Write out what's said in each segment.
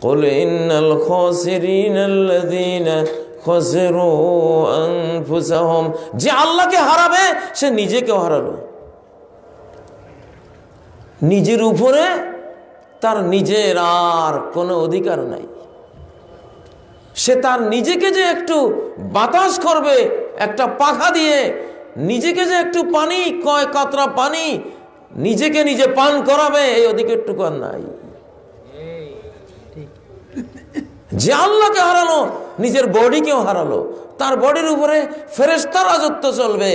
কুল ইন্নাল খাসিরিনাল্লাযীনা খাসিরু আনফুসাহুম, যে আল্লাহকে হারাবে সে নিজেকেও হারালো। নিজের উপরে তার নিজের আর কোনো অধিকার নাই। সে তার নিজেকে যে একটু বাতাস করবে একটা পাখা দিয়ে, নিজেকে যে একটু পানি, কয় কাতরা পানি নিজেকে নিজে পান করাবে, এই অধিকারটুকু আর নাই। যে আল্লাহকে হারালো নিজের বডিকেও হারালো। তার বডির উপরে ফেরেশতার রাজত্ব চলবে,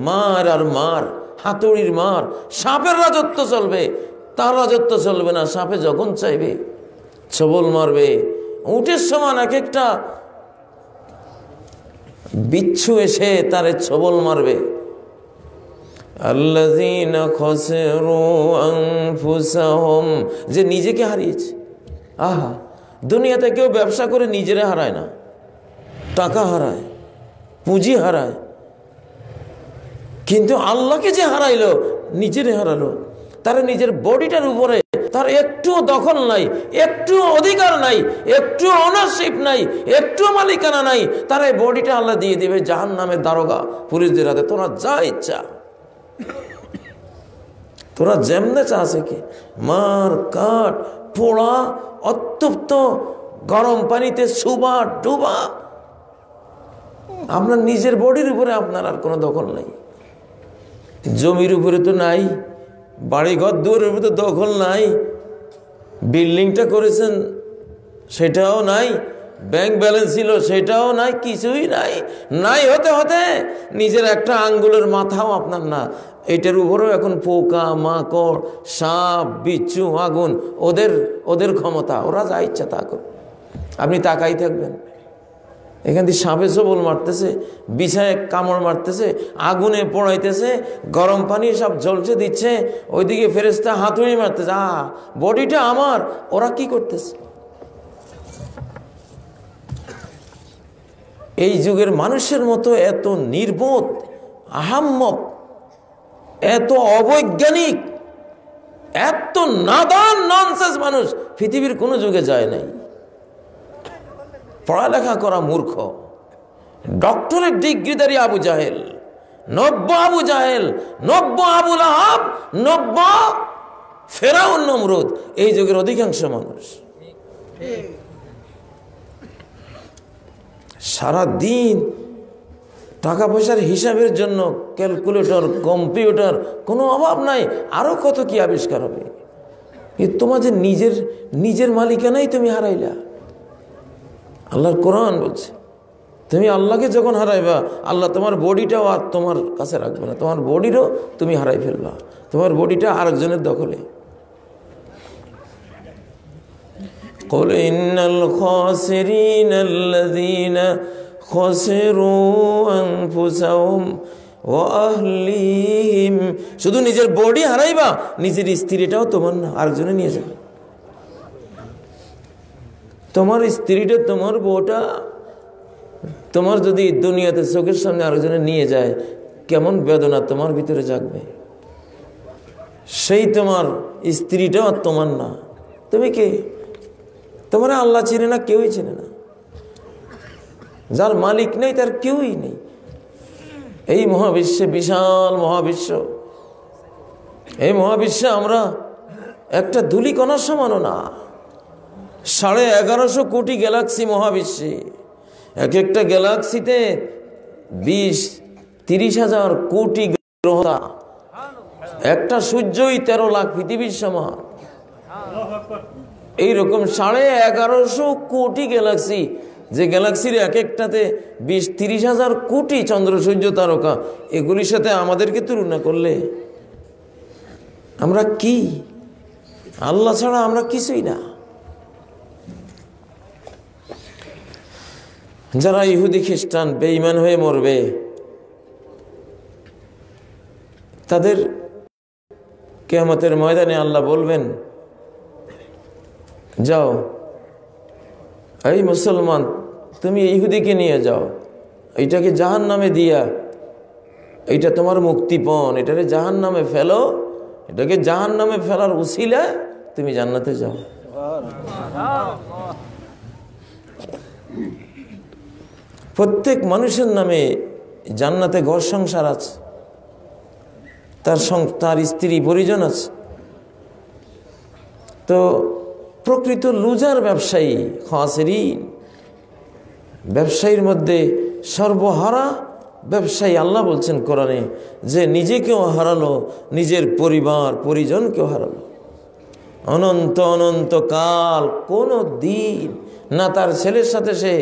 মার আর মার, হাতুড়ির মার, সাপের রাজত্ব চলবে, তার রাজত্ব চলবে না। সাপে যখন চাইবে ছবল মারবে, উটের সমান এক একটা বিচ্ছু এসে তারে ছবল মারবে। আল্লাযীনা খাসিরু আনফুসাহুম, যে নিজেকে হারিয়েছে। আহা, দুনিয়াতে কেউ ব্যবসা করে নিজেরে হারায় না, টাকা হারায়, পুঁজি হারায়, কিন্তু আল্লাহকে যে হারাইলো নিজেরে হারালো। তার নিজের বডিটার উপরে তার একটুও দখল নাই, একটুও অধিকার নাই, একটুও ওনারশিপ নাই, একটুও মালিকানা নাই। তার এই বডিটা আল্লাহ দিয়ে দিবে জাহান্নামের দারোগা পুলিশদের হাতে। তোরা যা ইচ্ছা, তোরা যেমনে চাষে কি মার কাট, পোড়া, অতপ্ত গরম পানিতে সুবা ডুবা, আপনার নিজের বডির উপরে আপনার আর কোনো দখল নাই। জমির উপরে তো নাই, বাড়িঘর দুয়ারের উপরে তো দখল নাই, বিল্ডিংটা করেছেন সেটাও নাই, ব্যাংক ব্যালেন্স ছিল সেটাও নাই, কিছুই নাই। নাই হতে হতে নিজের একটা আঙ্গুলের মাথাও আপনার না। এটার উপরেও এখন পোকা মাকড় সাপ বিচ্ছু আগুন, ওদের ক্ষমতা, ওরা যা ইচ্ছা তা করে। আপনি তাকাই থাকবেন, এখান থেকে সাপে সবল মারতেছে, বিছায় কামড় মারতেছে, আগুনে পোড়াইতেছে, গরম পানি সব জ্বলছে দিচ্ছে, ওইদিকে ফেরেশতা হাতুড়ি মারতেছে। বডিটা আমার, ওরা কি করতেছে? এই যুগের মানুষের মতো এত নির্বোধ, আহাম্মক, এত অবৈজ্ঞানিক, এত নাদান ননসেন্স মানুষ পৃথিবীর কোনো যুগে যায় নাই। পড়ালেখা করা মূর্খ, ডক্টরেট ডিগ্রিধারী আবু জাহেল, নব্য আবু জাহেল, নব্য আবু লাহাব, নব্য ফেরাউন নমরুদ, এই যুগের অধিকাংশ মানুষ। সারা দিন টাকা পয়সার হিসাবের জন্য ক্যালকুলেটর, কম্পিউটার, কোনো অভাব নাই, আরো কত কি আবিষ্কার হবে। তোমাদের নিজের মালিকানাই তুমি হারাইলা। আল্লাহর কোরআন বলছে, তুমি আল্লাহকে যখন হারাইবা, আল্লাহ তোমার বডিটাও আর তোমার কাছে রাখবে না, তোমার বডিরও তুমি হারাই ফেলবা, তোমার বডিটা আরেকজনের দখলে। قل إن الخاسرين الذين خسروا أنفسهم وأهليهم, শুধু নিজের বডি হারাইবা, নিজের স্ত্রীটাও তোমার না, আরেকজনে নিয়ে যাবে। তোমার স্ত্রীটা, তোমার বউটা তোমার যদি দুনিয়াতে চোখের সামনে আরেকজনে নিয়ে যায়, কেমন বেদনা তোমার ভিতরে জাগবে। সেই তোমার স্ত্রীটাও আর তোমার না, তুমি কে? তোমার আল্লাহ চিনে না, কেউই চিনে না। যার মালিক নেই তার কেউই নেই। এই মহাবিশ্বে, বিশাল মহাবিশ্ব, এই মহাবিশ্বে আমরা একটা ধূলিকণার সমানও না। 1150 কোটি গ্যালাক্সি মহাবিশ্বে, এক একটা গ্যালাক্সিতে 20-30 হাজার কোটি গ্রহ, একটা সূর্যই 13 লাখ পৃথিবীর সমান। এইরকম 1150 কোটি গ্যালাক্সি, যে গ্যালাক্সির এক একটাতে 20-30 হাজার কোটি চন্দ্র সূর্য তারকা, এগুলির সাথে আমাদেরকে তুলনা করলে আমরা কি? আল্লাহ ছাড়া আমরা কিছুই না। যারা ইহুদি খ্রিস্টান বেঈমান হয়ে মরবে, তাদের কিয়ামতের ময়দানে আল্লাহ বলবেন, যাও এই মুসলমান, তুমি ইহুদিকে নিয়ে যাও, এইটাকে জাহান্নামে দিয়া, এইটা তোমার মুক্তিপণ, এটাকে জাহান্নামে ফেলো, এটাকে জাহান্নামে ফেলার উসিলা তুমি জান্নাতে যাও। প্রত্যেক মানুষের নামে জান্নাতে ঘর সংসার আছে, তার স্ত্রী পরিজন আছে। তো প্রকৃত লুজার ব্যবসায়ী, খাসিরিন, ব্যবসায়ীর মধ্যে সর্বহারা ব্যবসায়ী আল্লাহ বলছেন কোরআনে যে নিজেকেও হারালো, নিজের পরিবার পরিজনকেও হারালো। অনন্ত অনন্ত কাল কোনো দিন না তার ছেলের সাথে সে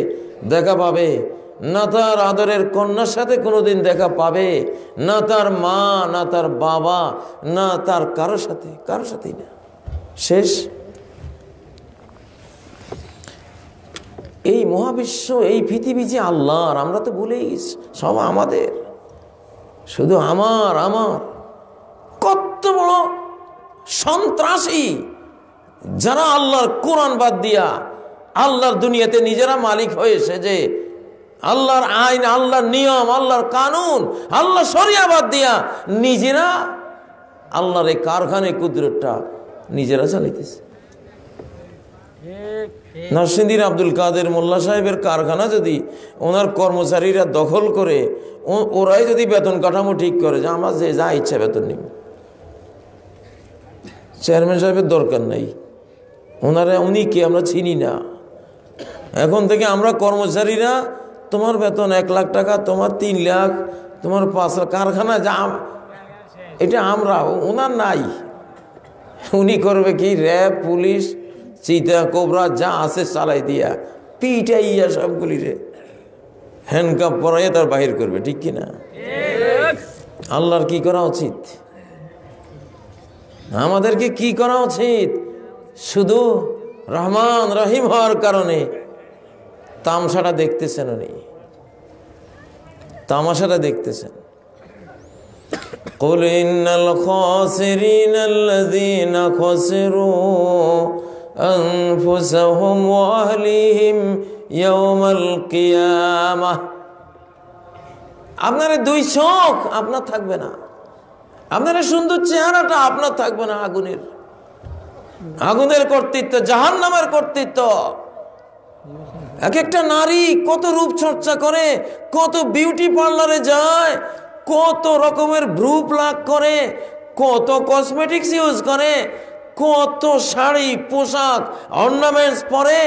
দেখা পাবে, না তার আদরের কন্যার সাথে কোনোদিন দেখা পাবে, না তার মা, না তার বাবা, না তার কারোর সাথেই না, শেষ। এই মহাবিশ্ব, এই পৃথিবী যে আল্লাহর, আমরা তো ভুলেই গেছি, সব আমাদের, শুধু আমার। কত বড় সন্ত্রাসী যারা আল্লাহর কোরআন বাদ দিয়া আল্লাহর দুনিয়াতে নিজেরা মালিক হয়েছে, যে আল্লাহর আইন, আল্লাহর নিয়ম, আল্লাহর কানুন, আল্লাহ শরিয়া বাদ দিয়া নিজেরা আল্লাহর এই কারখানে কুদরতটা নিজেরা চালাইতেছে। নরসিংদীর আব্দুল কাদের মোল্লা সাহেবের কারখানা যদি ওনার কর্মচারীরা দখল করে, ওরাই যদি বেতন কাঠামো ঠিক করে যে আমার যে যা ইচ্ছা বেতন নিব, চেয়ারম্যান সাহেবের দরকার নাই, উনি কে আমরা চিনি না। এখন থেকে আমরা কর্মচারীরা, তোমার বেতন 1 লাখ টাকা, তোমার 3 লাখ, তোমার 5 লাখ, কারখানা যা, এটা আমরা, ওনার নাই। উনি করবে কি, র্যাব, পুলিশ, চিতা, কোবরা যা আছে চালাই দিয়া পিটাইয়া সবগুলি রে হ্যান্ডকাপ পরাইয়া তার বাহির করবে, ঠিক কিনা? আল্লাহর কি করা উচিত? আমাদেরকে কি করা উচিত? শুধু রহমান রহিম হওয়ার কারণে তামসাটা দেখতেছেন, উনি তামাশাটা দেখতেছেন। قل إن الخاسرين الذين خسروا أنفسهم وأهليهم يوم القيامة। আপনার 2 চোখ আপনার থাকবে না, আপনার সুন্দর চেহারাটা আপনার থাকবে না। আগুনের কর্তৃত্ব, জাহান্নামের কর্তৃত্ব। এক একটা নারী কত রূপ চর্চা করে, কত বিউটি পার্লারে যায়, কত রকমের ভ্রু প্লাক করে, কত কসমেটিক্স ইউজ করে, কত শাড়ি, পোশাক, অর্নামেন্টস পরে,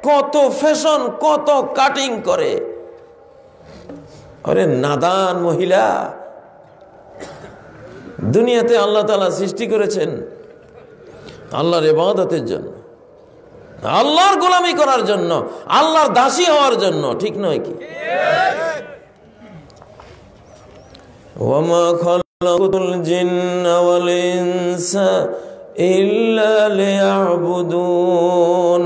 কত ফ্যাশন, কত কাটিং করে। আরে নাদান মহিলা, দুনিয়াতে আল্লাহ তাআলা সৃষ্টি করেছেন আল্লাহর ইবাদতের জন্য, আল্লাহর গোলামি করার জন্য, আল্লাহর দাসী হওয়ার জন্য, ঠিক নয় কি? ওয়ামা খালাকুল জিন্না ওয়াল ইনসা ইল্লা লিয়াবুদুন।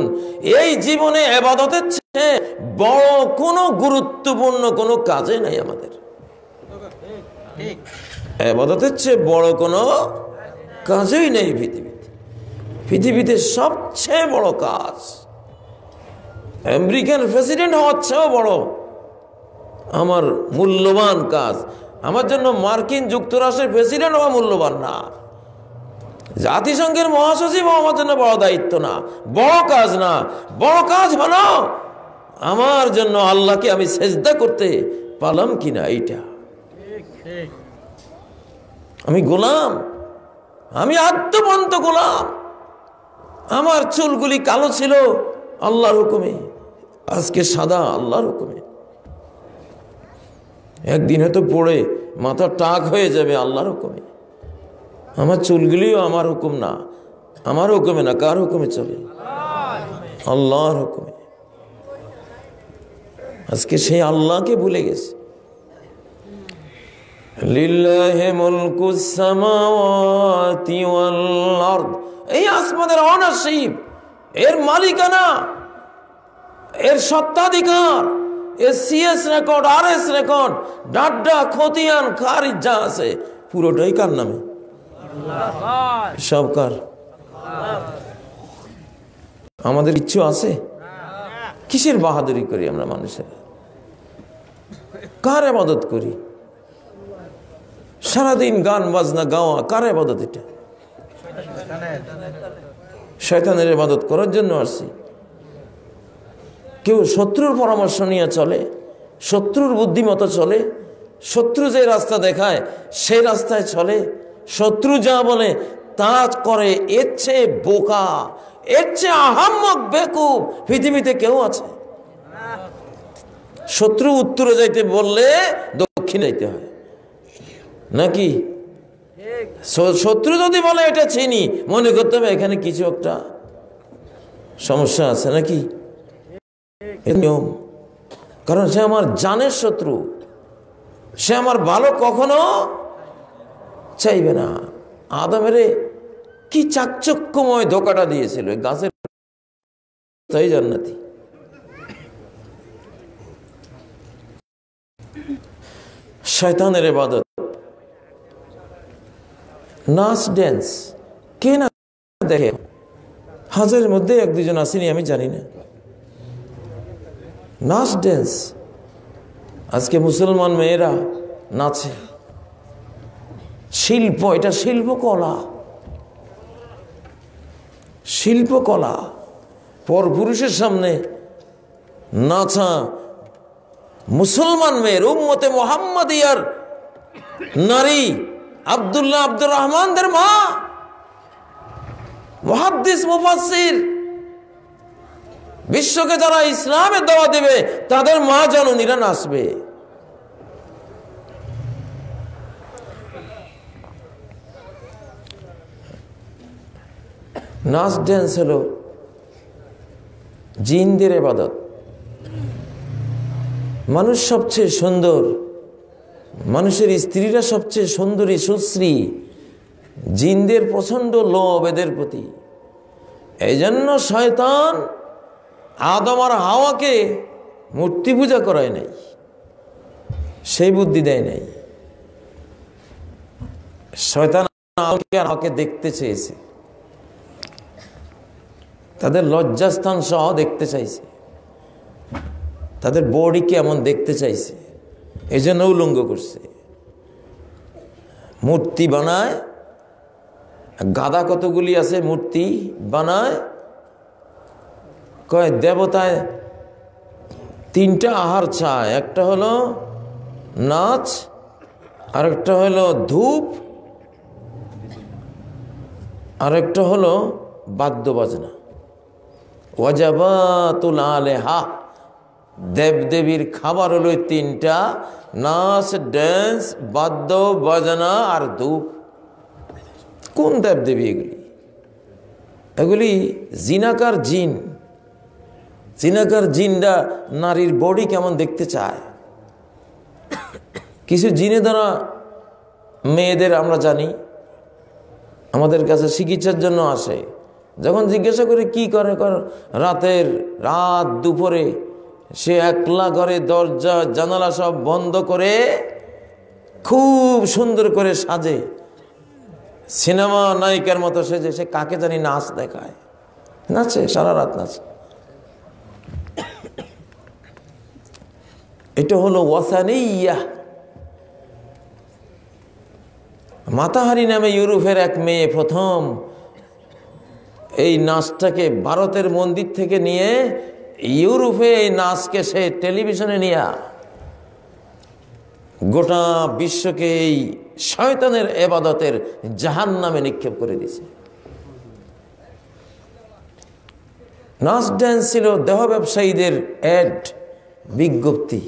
এই জীবনে ইবাদতের চেয়ে বড় কোনো গুরুত্বপূর্ণ কোনো কাজই নাই আমাদের। ইবাদতের চেয়ে বড় কোনো কাজই নেই পৃথিবীতে সবচেয়ে বড় কাজ, আমেরিকান প্রেসিডেন্ট হওয়ার চেয়েও বড় আমার মূল্যবান কাজ। আমার জন্য মার্কিন যুক্তরাষ্ট্রের প্রেসিডেন্ট হওয়া মূল্যবান না, জাতিসংঘের মহাসচিব হওয়া আমার জন্য বড় দায়িত্ব না, বড় কাজ না। বড় কাজ হলো আমার জন্য আল্লাহকে আমি সেজদা করতে পারলাম কিনা, এইটা। আমি গোলাম, আমি আদ্যপন্ত গোলাম। আমার চুলগুলি কালো ছিল আল্লাহর হুকুমে, আজকে সাদা আল্লাহর হুকুমে। একদিন হয়তো পড়ে মাথা টাক হয়ে যাবে আল্লাহর হুকুমে। আমার চুলগুলিও আমার হুকুম না, আমার হুকুমে না, কার হুকুমে চলে? আল্লাহর হুকুমে। আজকে সেই আল্লাহকে ভুলে গেছে। লিল্লাহি মুলকুস সামাওয়াতি ওয়াল আরদ, এই আসমানের অনাসিব, এর মালিকানা, এর সত্ত্বাধিকার, এর সিএস রেকর্ড, আরএস রেকর্ড, ডাড্ডা, খতিয়ান, খারিজ যা আছে পুরোটাই কার নামে? সব কার? আমাদের কিচ্ছু আছে? কিসের বাহাদুরি করি আমরা মানুষের? কার ইবাদত করি? সারাদিন গান বাজনা গাওয়া কার ইবাদত? এটা শয়তানের ইবাদত করার জন্য আসছি। কেউ শত্রুর পরামর্শ নিয়ে চলে, শত্রুর বুদ্ধিমতো চলে, শত্রু যে রাস্তা দেখায় সেই রাস্তায় চলে, শত্রু যা বলে তা করে। এর চেয়ে বোকা, এর চেয়ে আহাম্মক বেকুব পৃথিবীতে কেউ আছে? শত্রু উত্তরে যাইতে বললে দক্ষিণে যাইতে হয় নাকি? শত্রু যদি বলে এটা চিনি, মনে করতে হবে এখানে কিছু একটা সমস্যা আছে নাকি? নিয়ম। কারণ সে আমার জানের শত্রু, সে আমার ভালো কখনো চাইবে না। আদমের কি চাকচক্যময় ধোকাটা দিয়েছিল, গাছের তাই জান্নাতি। শয়তানের ইবাদত, নাচ ড্যান্স কে না দেখে? হাজারের মধ্যে এক দুজন আসেনি আমি জানি না। নাচ ড্যান্স, আজকে মুসলমান মেয়েরা নাচে, শিল্প, এটা শিল্পকলা, শিল্পকলা। পরপুরুষের সামনে নাচা মুসলমান মেয়ের, উম্মতে মুহাম্মাদিয়ার নারী আব্দুল্লাহ আব্দুর রহমানদের মা, মুহাদ্দিস মুফাসসির, বিশ্বকে যারা ইসলামের দাওয়াত দেবে তাদের মা জননীরা নাচবে। নাচ ড্যান্স হলো জিনদের ইবাদত। মানুষ সবচেয়ে সুন্দর, মানুষের স্ত্রীরা সবচেয়ে সুন্দরী সুশ্রী, জিনদের প্রচন্ড লোভ এদের প্রতি। এই জন্য শয়তান আদম আর হাওয়াকে মূর্তি পূজা করায় নাই, সেই বুদ্ধি দেয় নাই। শয়তান আদমকে আর হাওয়াকে দেখতে চেয়েছে, তাদের লজ্জাস্থান সহ দেখতে চাইছে, তাদের বডি কেমন দেখতে চাইছে, এই জন্য উলঙ্গ করছে। মূর্তি বানায়, গাদা কতগুলি আছে মূর্তি বানায়, কয় দেবতায় তিনটা আহার চায়, একটা হলো নাচ, আরেকটা হলো ধূপ, আরেকটা হলো বাদ্য বাজনা। ওয়াজাবাতুল আলেহা, দেবদেবীর খাবার হলো তিনটা, নাচ ড্যান্স বাদ্য বাজনা আর ধূপ। কোন দেবদেবী এগুলি? এগুলি জিনাকার জিন। জিনাকার জিনরা নারীর বডি কেমন দেখতে চায়। কিছু জিনে দ্বারা মেয়েদের আমরা জানি আমাদের কাছে চিকিৎসার জন্য আসে, যখন জিজ্ঞাসা করে কি করে, রাত দুপুরে সে একলা ঘরে দরজা জানালা সব বন্ধ করে খুব সুন্দর করে সাজে, সিনেমা নায়িকার মতো সেজে সে কাকে জানি নাচ দেখায়, নাচে, সারা রাত নাচে। এটা হলো ওয়াসানিয়া। মাতাহারি নামে ইউরোপের এক মেয়ে প্রথম এই নাচটাকে ভারতের মন্দির থেকে নিয়ে ইউরোপে এই নাচকে সে টেলিভিশনে নিয়ে গোটা বিশ্বকে এই শয়তানের ইবাদতের জাহান্নামে নিক্ষেপ করে দিয়েছে। নাচ ড্যান্স ছিল দেহ ব্যবসায়ীদের অ্যাড, বিজ্ঞপ্তি।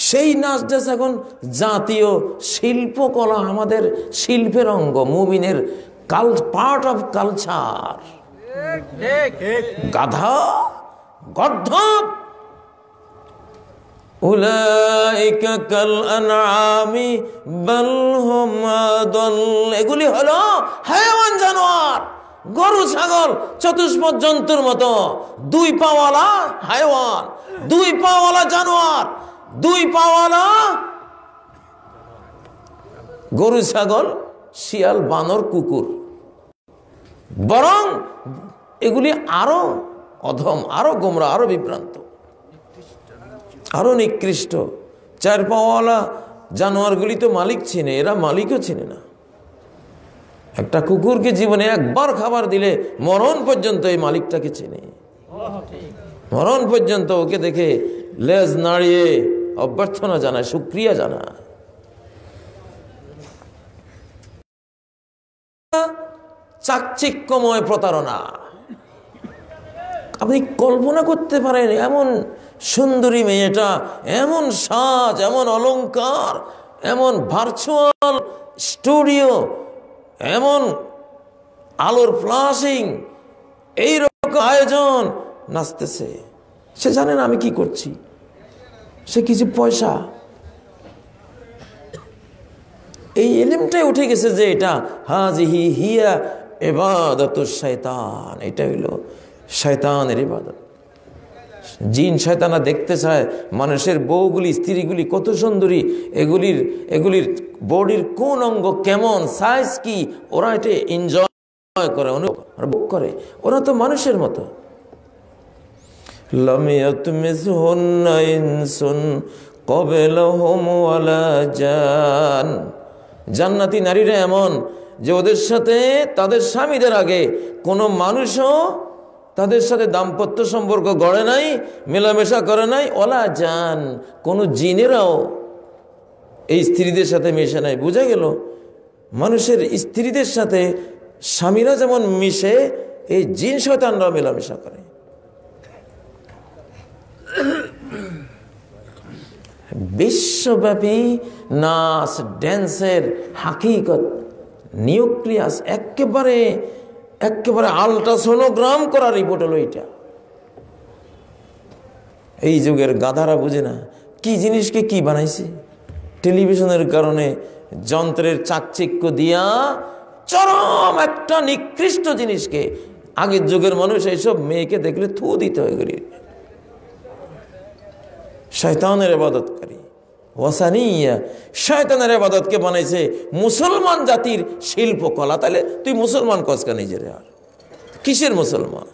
সেই নাচ ড্যান্স এখন জাতীয় শিল্পকলা, আমাদের শিল্পের অঙ্গ, মুমিনের পার্ট অফ কালচার। গাধা, গর্ধব, উলাইকা কাল আনআমি বাল হুম আদাল, এগুলি হলো হায়াওয়ান, জানোয়ার, গরু ছাগল চতুষ্পদ জন্তুর মতো। দুই পাওয়ালা হায়াওয়ান, দুই পাওয়ালা জানোয়ার, দুই পাওয়ালা গরু ছাগল শিয়াল বানর কুকুর। বরং এগুলি আরো অধম, আরো গোমরা, আরো বিভ্রান্ত, আরো নিকৃষ্ট। চার পাওয়ালা জানোয়ারগুলি তো মালিক চিনে, এরা মালিকও চিনে না। একটা কুকুরকে জীবনে একবার খাবার দিলে মরণ পর্যন্ত এই মালিকটাকে চেনে, মরণ পর্যন্ত ওকে দেখে লেজ নাড়িয়ে অভ্যর্থনা জানায়, শুকরিয়া জানায়। চাকচিক্যময় প্রতারণা। আপনি কল্পনা করতে পারেন এমন সুন্দরী মেয়েটা, এমন সাজ, এমন অলংকার, এমন ভার্চুয়াল স্টুডিও, এমন আলোর ফ্লাশিং, এইরকম আয়োজন, নাচতেছে। সে জানে না আমি কি করছি, সে কিছু পয়সা, এই ইলমটাই উঠে গেছে যে এটা হাজিহি হিয়া ইবাদাতুশ শাইতান, এটা হইল শয়তানের ইবাদত। জিন শয়তানা দেখতে চায় মানুষের বউগুলি, স্ত্রীগুলি কত সুন্দরী, এগুলির বডির কোন অঙ্গ কেমন, সাইজ কি, ওরা এটা এনজয় করে, অনুভব করে। ওরা তো মানুষের মতো। লাম ইয়াতমিসহুন্না ইনসুন ক্বাবলাহুম ওয়ালা জান। জান্নাতি নারীরা এমন যে ওদের সাথে তাদের স্বামীদের আগে কোনো মানুষও তাদের সাথে দাম্পত্য সম্পর্ক গড়ে নাই, মেলামেশা করে নাই। ওলা জান, কোনো জিনেরাও এই স্ত্রীদের সাথে মেশে নাই। বোঝা গেল মানুষের স্ত্রীদের সাথে স্বামীরা যেমন মিশে, এই জিন শয়তানরাও মেলামেশা করে। বিশ্বব্যাপী নাচ ড্যান্সের হাকিকত নিউক্লিয়াস একেবারে আল্ট্রাসোনোগ্রাম করা রিপোর্ট হলো এটা। এই যুগের গাধারা বুঝে না কি জিনিসকে কি বানাইছে। টেলিভিশনের কারণে যন্ত্রের চাকচিক্য দিয়া চরম একটা নিকৃষ্ট জিনিসকে, আগের যুগের মানুষ এইসব মেয়েকে দেখলে থু দিতে হয় গেলি। শয়তানের ইবাদতকারী, ওয়াসানিয়া, শয়তানের ইবাদতকে বানাইছে মুসলমান জাতির শিল্পকলা। তাহলে তুই মুসলমান কসকা নিজের, আর কিসের মুসলমান?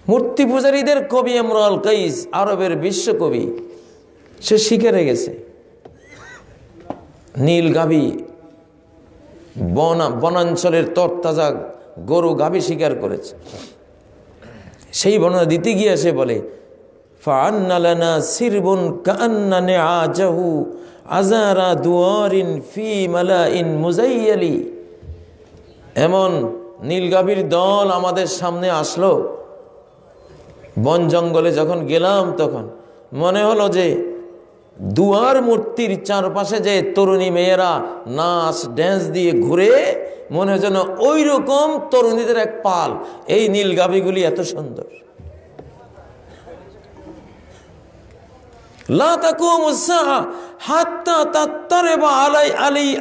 মূর্তি পূজারীদের কবি ইমরুল কাইস, আরবের বিশ্বকবি, সে শিকারে গেছে। নীল গাভী, বনাঞ্চলের তরতাজা গরু গাভী শিকার করেছে। সেই বর্ণনা দিতে গিয়ে সে বলে, ফাআন্না লানা সিরবুন কাআন্না নিআজাহু আযারা দুয়ারিন ফি মালাইন মুযায়্যালি। এমন নীলগাভীর দল আমাদের সামনে আসলো। বন জঙ্গলে যখন গেলাম তখন মনে হলো যে দুয়ার মূর্তির চারপাশে যে তরুণী মেয়েরা নাচ ড্যান্স দিয়ে ঘুরে, মনে হয় যেন ওই রকম তরুণীদের এক পাল। এই নীল গাভীগুলি এত সুন্দর। লা তাকুমুস সাআ হাত্তা তাত্তারিবা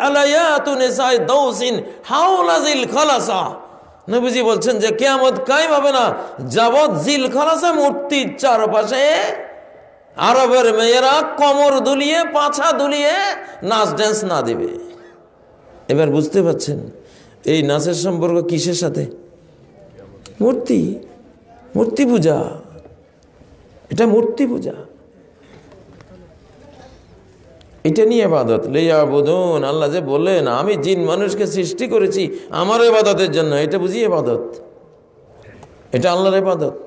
আলায়াতু নিসাই দাউসিন হাওলা জিল খালাসা। নবীজি বলছেন যে কিয়ামত কায়েম হবে না যাবত জিল খালাসা মূর্তির চারপাশে আরবের মেয়েরা কোমর দুলিয়ে, পাছা দুলিয়ে নাচ ড্যান্স না দেবে। এবার বুঝতে পারছেন এই নাচের সম্পর্ক কিসের সাথে? মূর্তি পূজা। এটা মূর্তি পূজা, এটা নিয়ে ইবাদত। লিয়াবুদুন, আল্লাহ যে বললেন আমি জিন মানুষকে সৃষ্টি করেছি আমার ইবাদতের জন্য, এটা বুঝি ইবাদত? এটা আল্লাহর ইবাদত।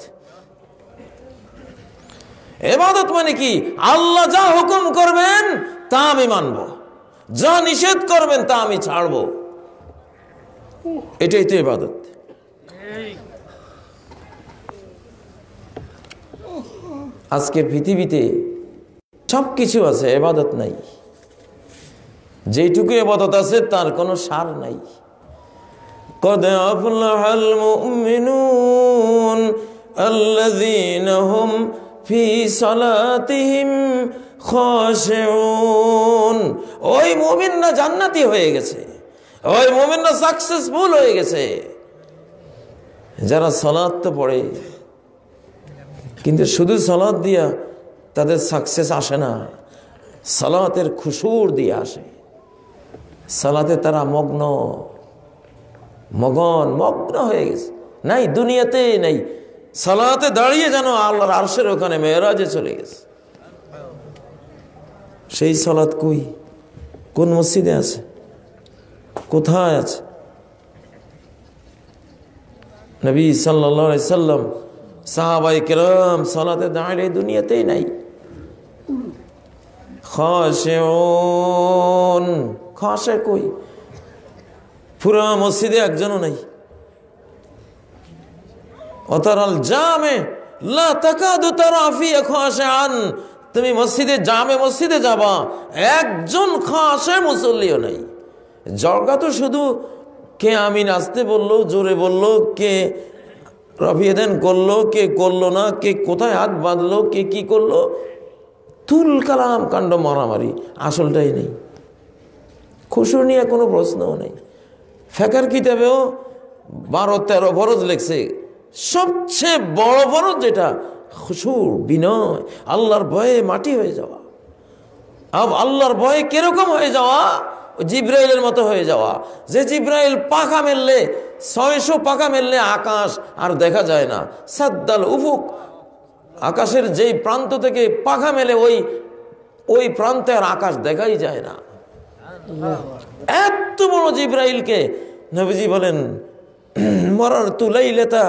ইবাদত মানে কি? আল্লাহ যা হুকুম করবেন তা আমি মানব, যা নিষেধ করবেন তা আমি ছাড়ব, এটাই তো ইবাদত। আজকের পৃথিবীতে সবকিছু আছে, ইবাদত নাই। যেটুকু ইবাদত আছে তার কোনো সার নাই। কদ আফলাহাল মুমিনুন আল্লাযীনা হুম ফি সালাতিহিম খাশিউন। ওই মুমিনরা জান্নাতি হয়ে গেছে, ওই মুমিনরা সাকসেসফুল হয়ে গেছে যারা সালাত তো পড়ে, কিন্তু শুধু সালাত দিয়া তাদের সাকসেস আসে না, সালাতের খুশুর দিয়ে আসে। সালাতে তারা মগ্ন হয়ে গেছে, নাই দুনিয়াতে নাই, সালাতে দাঁড়িয়ে যেন আল্লাহর আরশের ওখানে মেরাজে চলে গেছে। সেই সালাত কই? কোন মসজিদে আছে? কোথায় আছে? নবী সাল্লাল্লাহু আলাইহি সাল্লাম, সাহাবায়ে কেরাম সালাতে দাঁড়ালে দুনিয়াতেই নাই। খাশিউন, খাশে কই? পুরা মসজিদে একজনও নাই। অতারাল জামে লা তাকাদু তারা ফিহি খাশিআন, তুমি মসজিদে জামে মসজিদে যাবা, একজন খাশে মুসল্লিও নাই। জরগা তো শুধু কে আমিন আসতে বললো, জোরে বললো, কে রফিয়েদেন করলো, কে করলো না, কে কোথায় হাত বাঁধলো, কে কি করলো, তুল কালাম কাণ্ড মারামারি, আসলটাই নেই। খুশু নিয়ে কোনো প্রশ্নও নেই। ফেকার কিতাবেও 12-13 ফরজ লেখছে, সবচেয়ে বড় ফরজ যেটা খুশু, বিনয়, আল্লাহর ভয়ে মাটি হয়ে যাওয়া। আল্লাহর ভয়ে কিরকম হয়ে যাওয়া? জিব্রাইলের মতো হয়ে যাওয়া, যে জিব্রাইল পাখা মেললে 600 পাখা মেললে আকাশ আর দেখা যায় না। সাদ্দাল উফুক, আকাশের যেই প্রান্ত থেকে পাখা মেলে ওই প্রান্তে আর আকাশ দেখাই যায় না। এত বড় জিব্রাইলকে নবীজি বলেন, মারারতু লাইলাতা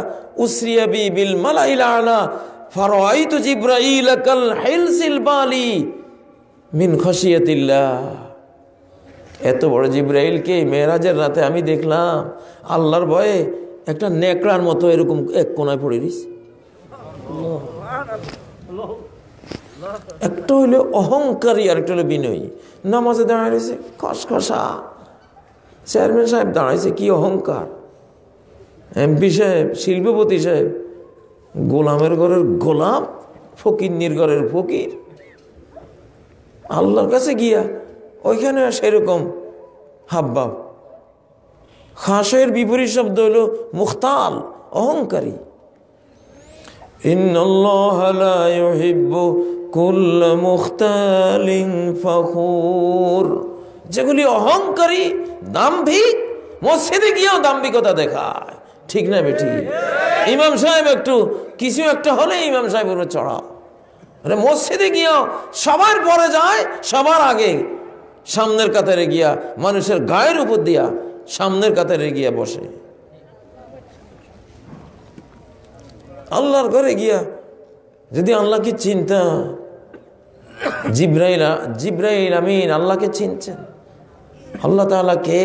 উসরিয়া বি বিল মালাইল আলা ফারাআইতু জিব্রাইল কাল হিলসিল বালি মিন খাশিয়াতিল্লাহ। এত বড় জিব্রাইলকে মেরাজের রাতে আমি দেখলাম আল্লাহর ভয়ে একটা নেকড়ার মতো এরকম এক কোনায় পড়ে রইছে। একটা হইলো অহংকারী আর একটা হলো বিনয়ী। নামাজে দাঁড়ায় রয়েছে খসখসা, চেয়ারম্যান সাহেব দাঁড়াইছে, কি অহংকার। এমপি সাহেব, শিল্পপতি সাহেব, গোলামের ঘরের গোলাম, ফকিন্নির ঘরের ফকির। আল্লাহর কাছে গিয়া ওইখানে সেরকম হাবভাব। খাসের বিপরীত শব্দ হলো মুখতাল, অহংকারী। ইন্নাল্লাহা লা ইউহিব্বু কুল্লা মুখতালিন ফখুর। যেগুলি অহংকারী, দাম্ভিক, মসজিদে গিয়েও দাম্ভিকতা দেখায়, ঠিক না বেটি? ইমাম সাহেব একটু কিছু একটা হলে ইমাম সাহেব উপরে চড়া। মসজিদে গিয়েও সবার পরে যায়, সবার আগে সামনের কাতারে গিয়া মানুষের গায়ের উপর দিয়া সামনের কাতারে গিয়া বসে। আল্লাহর ঘরে গিয়া যদি আল্লাহকে চিন্তা, জিব্রাইল আমিন আল্লাহকে চিনছেন। আল্লাহ তাআলা কে?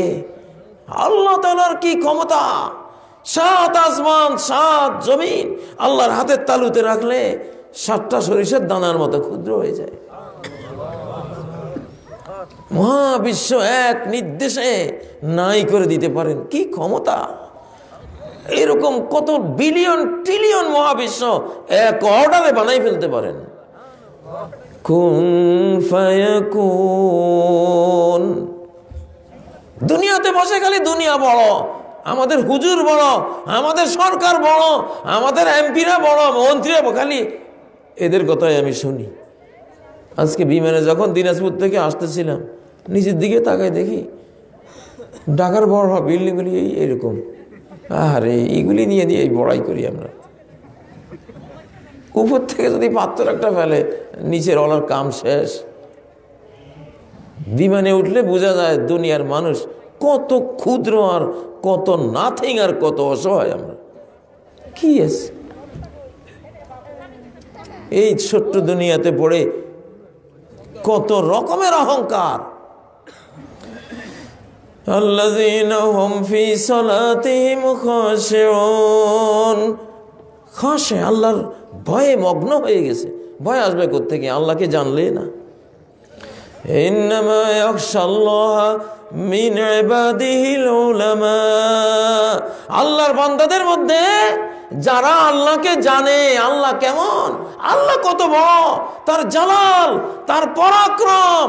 আল্লাহ তাআলার কি ক্ষমতা! 7 আসমান 7 জমিন আল্লাহর হাতের তালুতে রাখলে 7টা সরিষার দানার মতো ক্ষুদ্র হয়ে যায়। মহাবিশ্ব এক নির্দেশে নাই করে দিতে পারেন, কি ক্ষমতা! এরকম কত বিলিয়ন ট্রিলিয়ন মহাবিশ্ব এক অর্ডারে বানাই ফেলতে পারেন। কুন ফায়াকুন। দুনিয়াতে বসে খালি দুনিয়া বড়, আমাদের হুজুর বড়, আমাদের সরকার বড়, আমাদের এমপিরা বড়, মন্ত্রীরা খালি এদের কথাই আমি শুনি। আজকে বিমানে যখন দিনাজপুর থেকে আসতেছিলাম, নিচের দিকে তাকাই দেখি ঢাকার বড় বিল্ডিংগুলি এরকম। আরে এইগুলি নিয়ে এই বড়াই করি আমরা। উপর থেকে যদি পাথর একটা ফেলে, নিচের ওলার কাম শেষ। বিমানে উঠলে বোঝা যায় দুনিয়ার মানুষ কত ক্ষুদ্র, আর কত নাথিং, আর কত অসহায় আমরা। কি আছে এই ছোট্ট দুনিয়াতে পড়ে কত রকমের অহংকার। আল্লাযীনা হুম ফি সালাতিহিম খাশিউন। খাশে, আল্লাহর ভয়ে মগ্ন হয়ে গেছে। ভয় আসবে কোত্থেকে? আল্লাহকে জানলে না। ইন্নামা ইয়াখশাল্লাহা মিন ইবাদিহিল উলামা। আল্লাহর বান্দাদের মধ্যে যারা আল্লাহকে জানে, আল্লাহ কেমন, আল্লাহ কত বড়, তার জালাল, তার পরাক্রম,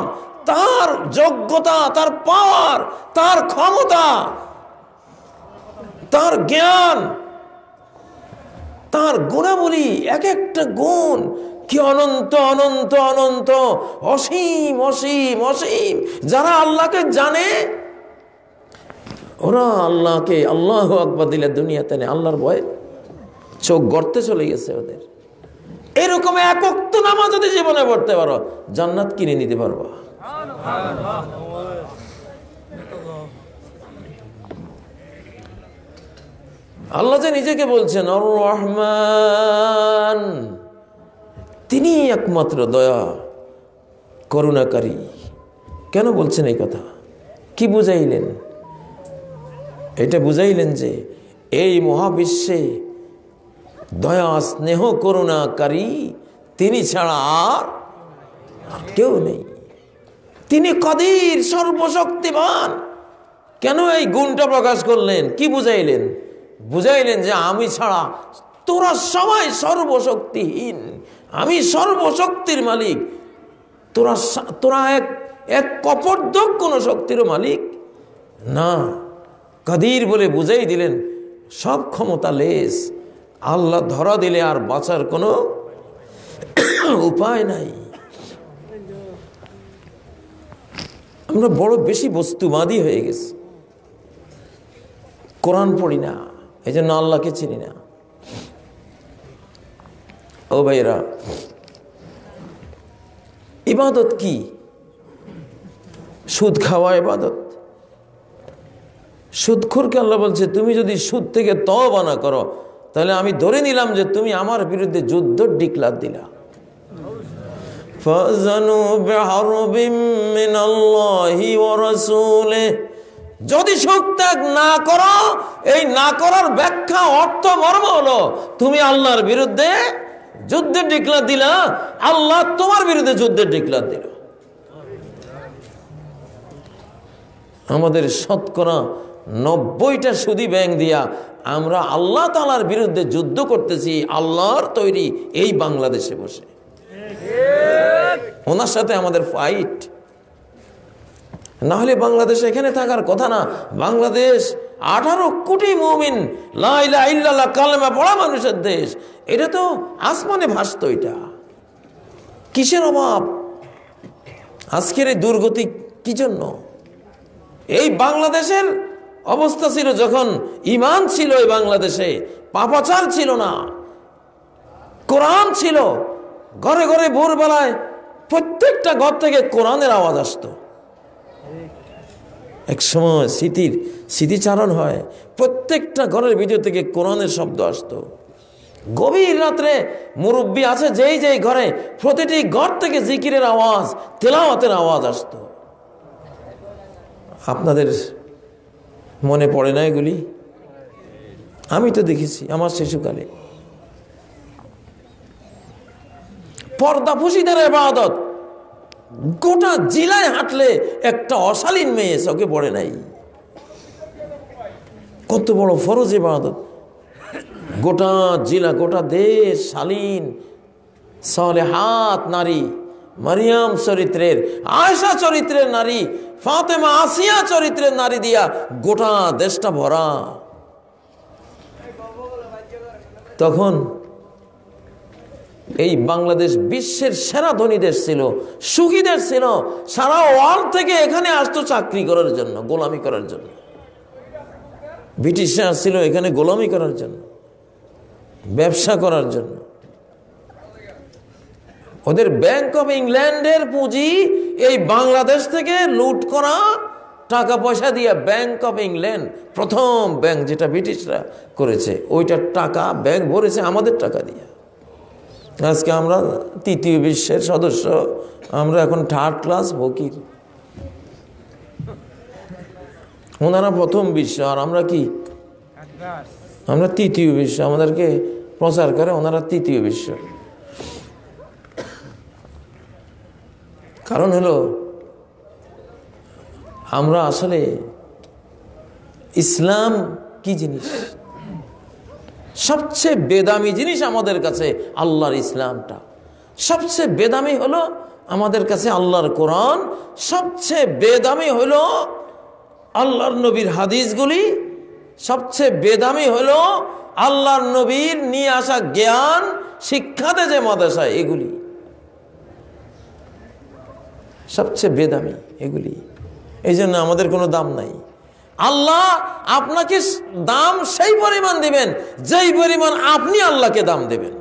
তার যোগ্যতা, তার পাওয়ার, তার ক্ষমতা, তার জ্ঞান, তার গুণাবলী, এক একটা গুণ কি অনন্ত অনন্ত অনন্ত, অসীম অসীম অসীম। যারা আল্লাহকে জানে ওরা আল্লাহকে আল্লাহু আকবার দিলে দুনিয়াতে নেই, আল্লাহর ভয়ে চোখ গর্তে চলে গেছে ওদের। এরকম এক ওয়াক্ত নামাজ যদি জীবনে পড়তে পারো, জান্নাত কিনে নিতে পারবা। আল্লাহ যে নিজেকে বলছেন আর রহমান, তিনি একমাত্র দয়া করুণাকারী। কেন বলছেন এই কথা? কি বুঝাইলেন? এটা বুঝাইলেন যে এই মহাবিশ্বে দয়া স্নেহ করুণাকারী তিনি ছাড়া আর কেউ নেই। তিনি কাদির, সর্বশক্তিমান। কেন এই গুণটা প্রকাশ করলেন? কি বুঝাইলেন? বুঝাইলেন যে আমি ছাড়া তোরা সবাই সর্বশক্তিহীন, আমি সর্বশক্তির মালিক, তোরা এক কপর্দক কোন শক্তিরও মালিক না। কাদির বলে বুঝাই দিলেন সব ক্ষমতা লেস, আল্লাহ ধরা দিলে আর বাঁচার কোনো উপায় নাই। আমরা বড় বেশি বস্তুবাদী হয়ে গেছি, কোরআন পড়ি না, এই জন্য আল্লাহকে চিনি না। ও ভাইরা, ইবাদত কি? সুদ খাওয়া ইবাদত। সুদখোরকে আল্লাহ বলছে তুমি যদি সুদ থেকে তওবা না করো তাহলে আমি ধরে নিলাম যে তুমি আমার বিরুদ্ধে যুদ্ধ ডিক্লার দিলা। ফাজানু বিহারবিম মিনাল্লাহি ওয়া রাসূলিহি, যদি সুদ ত্যাগ না করো, এই না করার ব্যাখ্যা অর্থ মর্ম হলো তুমি আল্লাহর বিরুদ্ধে যুদ্ধের ডিক্লার দিলা, আল্লাহ তোমার বিরুদ্ধে যুদ্ধের ডিক্লার দিল। আমাদের শতকরা 90টা সুদী ব্যাংক দিয়া আমরা আল্লাহ তাআলার বিরুদ্ধে যুদ্ধ করতেছি, আল্লাহর তৈরি এই বাংলাদেশে বসে। ওনার সাথে আমাদের ফাইট। না হলে বাংলাদেশ এখানে থাকার কথা না। বাংলাদেশ 18 কোটি মুমিন লা ইলাহা ইল্লাল্লাহ কালেমা পড়া মানুষের দেশ। এটা তো আসমানে ভাসত। এটা কিসের অভাব? আজকের এই দুর্গতি কি জন্য? এই বাংলাদেশের অবস্থা ছিল যখন ঈমান ছিল, এই বাংলাদেশে পাপাচার ছিল না, কোরআন ছিল। ঘরে ঘরে ভোরবেলায় প্রত্যেকটা ঘর থেকে কোরআনের আওয়াজ আসতো। এক সময় স্মৃতিচারণ হয়, প্রত্যেকটা ঘরের ভিতর থেকে কোরআনের শব্দ আসতো। গভীর রাত্রে মুরব্বী আছে যেই যেই ঘরে, প্রতিটি ঘর থেকে জিকিরের আওয়াজ, তেলাওয়াতের আওয়াজ আসতো। আপনাদের মনে পড়ে না এগুলি? আমি তো দেখেছি আমার শিশুকালে। পর্দাফুশিদের ইবাদত, গোটা জেলায় হাঁটলে একটা অশালীন মেয়ে চোখে পড়ে নাই। কত বড় ফরজ ইবাদত! গোটা জেলা, গোটা দেশ শালীন সালেহাত নারী, মারিয়াম চরিত্রের, আয়েশা চরিত্রের নারী, ফাতেমা আসিয়া চরিত্রের নারী দিয়া গোটা দেশটা ভরা। তখন এই বাংলাদেশ বিশ্বের সেরা ধনী দেশ ছিল, সুখী দেশ ছিল। সারা ওয়ার্ল্ড থেকে এখানে আসতো চাকরি করার জন্য, গোলামি করার জন্য। ব্রিটিশরা আসছিল এখানে গোলামি করার জন্য, ব্যবসা করার জন্য। ওদের ব্যাংক অফ ইংল্যান্ডের পুঁজি এই বাংলাদেশ থেকে লুট করা টাকা পয়সা দিয়ে ব্যাংক অফ ইংল্যান্ড, প্রথম ব্যাংক যেটা ব্রিটিশরা করেছে, ওইটার টাকা ব্যাংক ভরেছে আমাদের টাকা দিয়ে। আজকে আমরা তৃতীয় বিশ্বের সদস্য, আমরা এখন থার্ড ক্লাস ফকির। ওনারা প্রথম বিশ্ব, আর আমরা কি? আমরা তৃতীয় বিশ্ব। আমাদেরকে প্রচার করে ওনারা তৃতীয় বিশ্ব। কারণ হলো আমরা আসলে ইসলাম কি জিনিস, সবচেয়ে বেদামি জিনিস আমাদের কাছে আল্লাহর ইসলামটা। সবচেয়ে বেদামি হলো আমাদের কাছে আল্লাহর কোরআন, সবচেয়ে বেদামি হলো আল্লাহর নবীর হাদিসগুলি, সবচেয়ে বেদামি হলো আল্লাহর নবীর নিয়ে আসা জ্ঞান, শিক্ষাতে যে মাদ্রাসা, এগুলি সবচেয়ে বেদামি এগুলি। এই জন্য আমাদের কোনো দাম নাই। আল্লাহ আপনাকে দাম সেই পরিমাণ দিবেন যেই পরিমাণ আপনি আল্লাহকে দাম দেবেন।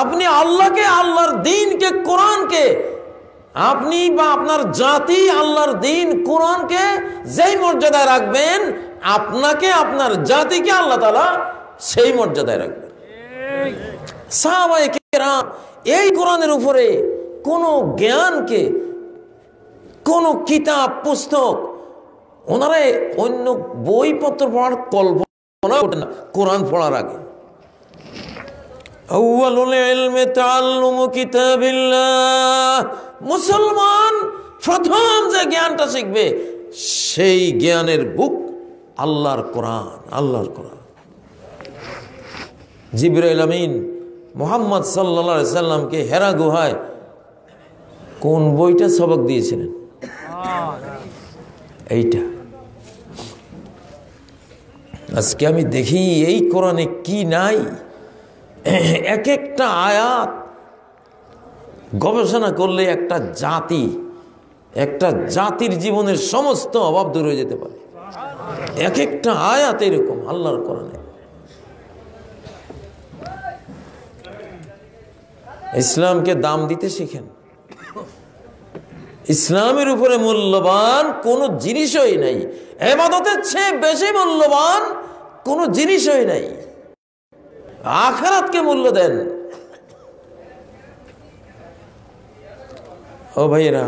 আপনি আল্লাহকে, আল্লাহর দ্বীনকে, কোরআনকে আপনি বা আপনার জাতি আল্লাহর দ্বীন কোরআনকে যেই মর্যাদায় রাখবেন, আপনাকে আপনার জাতিকে আল্লাহ তাআলা সেই মর্যাদায় রাখবেন। সাহাবায়ে কেরাম এই কোরআনের উপরে কোনো জ্ঞানকে, কোনো কিতাব পুস্তক, ওনারা অন্য বইপত্র পড়ার কল্পনা করতেন না কোরআন পড়ার আগে। আউয়ালুল ইলমি তাআল্লুমু কিতাবিল্লাহ, মুসলমান প্রথম যে জ্ঞানটা শিখবে সেই জ্ঞানের বুক আল্লাহর কোরআন। আল্লাহর কোরআন। জিবরাইল আমিন মুহাম্মদ সাল্লাল্লাহু আলাইহি সাল্লামকে হেরা গুহায় কোন বইটা সবক দিয়েছিলেন? এইটা। আজকে আমি দেখি এই কোরআনে কি নাই। এক একটা আয়াত গবেষণা করলে একটা জাতির জীবনের সমস্ত অভাব দূর হয়ে যেতে পারে। এক একটা আয়াত এরকম আল্লাহর কোরআনে। ইসলামকে দাম দিতে শিখেন। ইসলামের উপরে মূল্যবান কোনো জিনিসই নাই। ইবাদতের চেয়ে বেশি মূল্যবান কোনো জিনিসই নাই। আখিরাতকে মূল্য দেন। ও ভাইরা,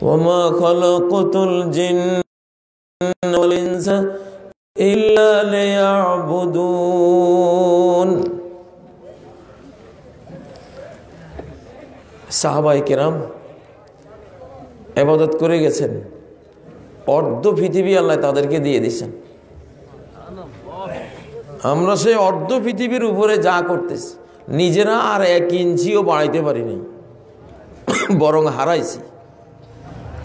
ওয়ামা খালাকাতুল জিন্না ওয়াল ইনসা ইল্লা লিয়াবুদুন। সাহাবায়ে কেরাম ইবাদত করে গেছেন, অর্ধ পৃথিবী আল্লাহ তাদেরকে দিয়ে দিয়েছেন। আমরা সেই অর্ধ পৃথিবীর উপরে যা করতেছি নিজেরা আর 1 ইঞ্চিও বাড়াইতে পারিনি, বরং হারাইছি।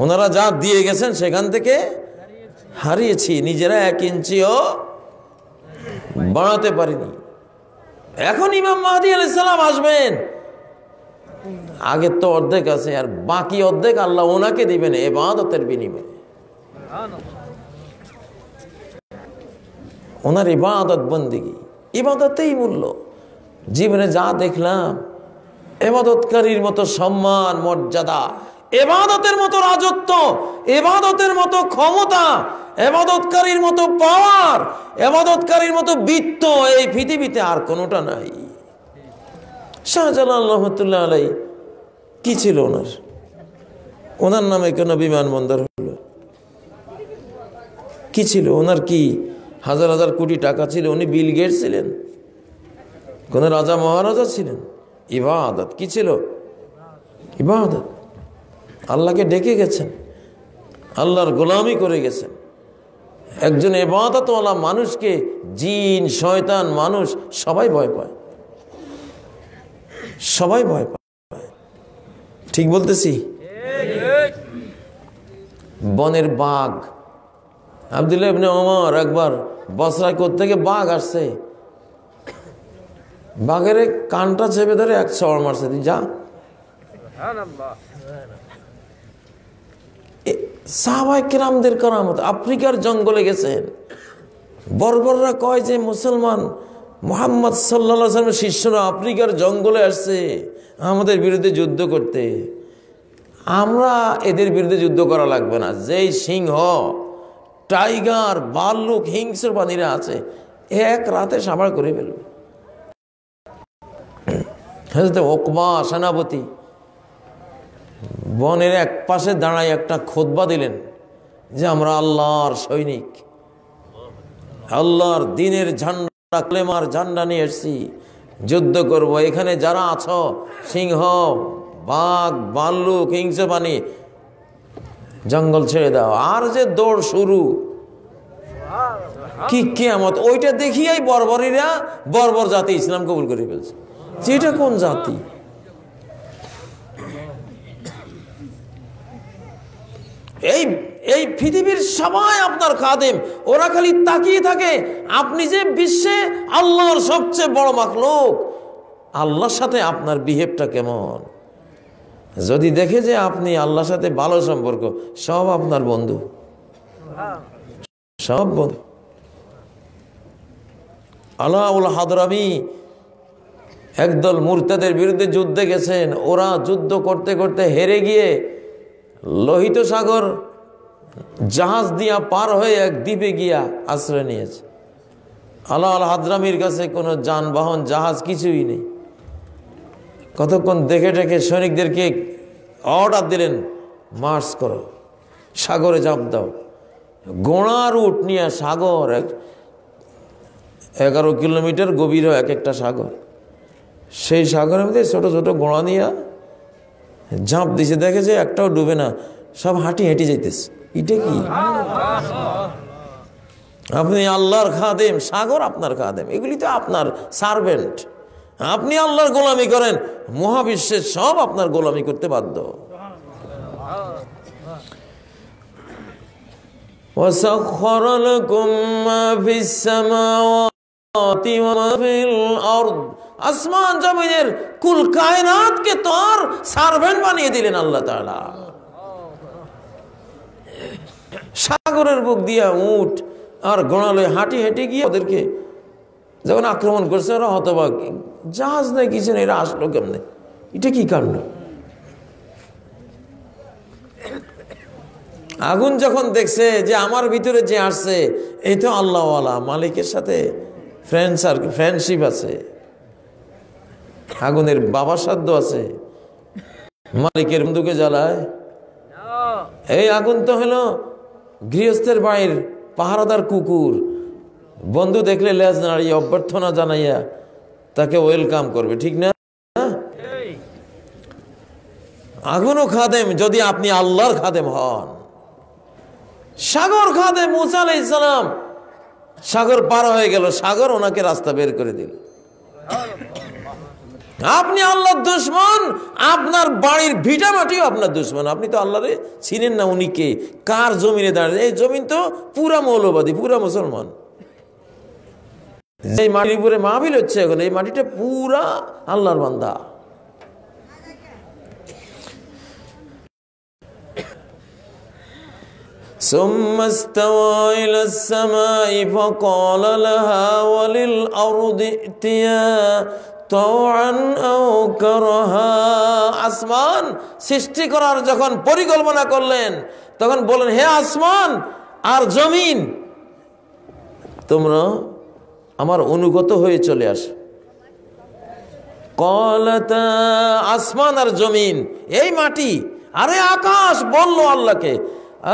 ওনারা যা দিয়ে গেছেন সেখান থেকে হারিয়েছি, নিজেরা 1 ইঞ্চিও বাড়াতে পারিনি। এখন ইমাম মাহদী আলাইহিস সালাম আসবেন, আগের তো অর্ধেক আছে, আর বাকি অর্ধেক আল্লাহ ওনাকে দিবেন ইবাদতের বিনিময়ে। ওনার ইবাদত বন্দেগী, ইবাদতেই মূল্য। জীবনে যা দেখলাম, ইবাদতকারীর মতো সম্মান মর্যাদা, ইবাদতের মতো রাজত্ব, ইবাদতের মতো ক্ষমতা, ইবাদতকারীর মতো পাওয়ার, ইবাদতকারীর মতো বিত্ত এই পৃথিবীতে আর কোনোটা নাই। শাহজালাল রহমাতুল্লাহ আলাইহি কি ছিল ওনার নামে কেন বিমানবন্দর হলো? কি ছিল ওনার? কি হাজার হাজার কোটি টাকা ছিল? উনি বিল গেটস ছিলেন? কোন রাজা মহারাজা ছিলেন? ইবাদত কি ছিল? ইবাদত। আল্লাহকে ডেকে গেছেন, আল্লাহর গোলামি করে গেছেন। একজন ইবাদতওয়ালা মানুষকে জিন, শয়তান, মানুষ সবাই ভয় পায়, সবাই ভয় পায়। ঠিক বলতেছি? বনের বাঘ, আব্দুল্লাহ ইবনে ওমর একবার বসরায় কোত্থেকে বাঘ আসছে, বাঘের কানটা চেপে ধরে 1 চড় মারছে, তুই যা। সাহাবায়ে কেরামদের কারামত। আফ্রিকার জঙ্গলে গেছেন, বর্বররা কয় যে মুসলমান মুহাম্মদ সাল্লাল্লাহু আলাইহি ওয়াসাল্লামের শিষ্যরা আফ্রিকার জঙ্গলে আসছে আমাদের বিরুদ্ধে যুদ্ধ করতে। আমরা এদের বিরুদ্ধে যুদ্ধ করা লাগবে না, যেই সিংহ, টাইগার, ভাল্লুক, হিংস্র প্রাণীরা আছে 1 রাতে সাবার করে ফেলবে। হযরত উকবা সেনাপতি বনের এক পাশে দাঁড়ায় একটা খুতবা দিলেন যে আমরা আল্লাহর সৈনিক, আল্লাহর দ্বীনের ঝান্ডা, কালেমার ঝান্ডা নিয়ে এসেছি, যুদ্ধ করব। এখানে যারা আছো, সিংহ, বাঘ, ভাল্লুক, হিংস্র প্রাণী, জঙ্গল ছেড়ে দাও। আর যে দৌড় শুরু, কি কিয়ামত! ওইটা দেখিয়াই বর্বরীরা, বর্বর জাতি ইসলাম কবুল করে ফেলছে। এটা কোন জাতি? এই পৃথিবীর সবাই আপনার খাদেম, ওরা খালি তাকিয়ে থাকে আপনি যে বিশ্বে আল্লাহর সবচেয়ে বড় মাখলুক, আল্লাহর সাথে আপনার বিহেভটা কেমন। যদি দেখে যে আপনি আল্লাহর সাথে ভালো সম্পর্ক, সব আপনার বন্ধু, সব বন্ধু। আলাউল হাদরামি একদল মুরতাদের বিরুদ্ধে যুদ্ধে গেছেন, ওরা যুদ্ধ করতে করতে হেরে গিয়ে লোহিত সাগর জাহাজ দিয়া পার হয়ে এক দ্বীপে গিয়া আশ্রয় নিয়েছে। আলা আল হাদ্রামির কাছে কোনো যানবাহন জাহাজ কিছুই নেই। কতক্ষণ দেখে দেখে সৈনিকদেরকে অর্ডার দিলেন, মার্চ করো, সাগরে ঝাঁপ দাও। গোড়ার উট নিয়ে সাগর 11 কিলোমিটার গভীর এক একটা সাগর, সেই সাগরের মধ্যে ছোট ছোট গোড়া নিয়ে ঝাঁপ দিছে, দেখেছে একটাও ডুবে না, সব হাঁটি হেঁটে যাইতেছে। এটা কি? আপনি আল্লাহর খাদেম, সাগর আপনার খাদেম, এগুলি তো আপনার সার্ভেন্ট। আপনি আল্লাহর গোলামি করেন, মহাবিশ্বের সব আপনার গোলামি করতে বাধ্য। وَسَخَّرَ لَكُم مَّا فِي السَّمَاوَاتِ وَمَا فِي الْأَرْضِ, আসমান জমিনের কুল কায়নাতকে তার সার্ভেন্ট বানিয়ে দিলেন আল্লাহ তাআলা। সাগরের বুক দিয়া উট আর গোড়ালে হাঁটি হেঁটে গিয়ে ওদেরকে যখন আক্রমণ করছে, ওরা হতবাক, জাহাজ নেই কিছু নেই, এরা আসলো কেমনে? এটা কি কাণ্ড? আগুন যখন দেখছে যে আমার ভিতরে যে আসছে এই তো আল্লাহওয়ালা, মালিকের সাথে ফ্রেন্ডশিপ আছে, আগুনের বাবার সাধ্য আছে, মালিকের বন্ধুকে জ্বালায়। এই আগুন তো হলো গৃহস্থের বাড়ির পাহারাদার কুকুর, বন্ধু দেখলে লেজ নাড়িয়ে অভ্যর্থনা জানাইয়া তাকে ওয়েলকাম করবে, ঠিক না? আগুনও খাদেম যদি আপনি আল্লাহর খাদেম হন। সাগর খাদেম মুসা আলাইহিস সালাম, সাগর পার হয়ে গেল, সাগর ওনাকে রাস্তা বের করে দিল। আপনি আল্লাহর দুশমন, আপনার বাড়ির ভিটা মাটিও আপনার দুশমন। আপনি তো আল্লাহরে চিনেন না, উনি কে, কার জমিনে দাঁড়িয়ে? এই জমিন তো পুরা মৌলবাদী, পুরা মুসলমান। এই মাটির উপরে মাহফিল হচ্ছে এখন, এই মাটিটা পুরা আল্লাহর বান্দা। ثم استوى إلى السماء فقال لها وللأرض ائتيا طوعا أو كرها। আসমান সৃষ্টি করার যখন পরিকল্পনা করলেন, তখন বলেন, হে আসমান আর জমিন, তোমরা আমার অনুগত হয়ে চলে আসো। কলাতা, আসমান আর জমিন, এই মাটি আরে আকাশ বলল আল্লাহকে,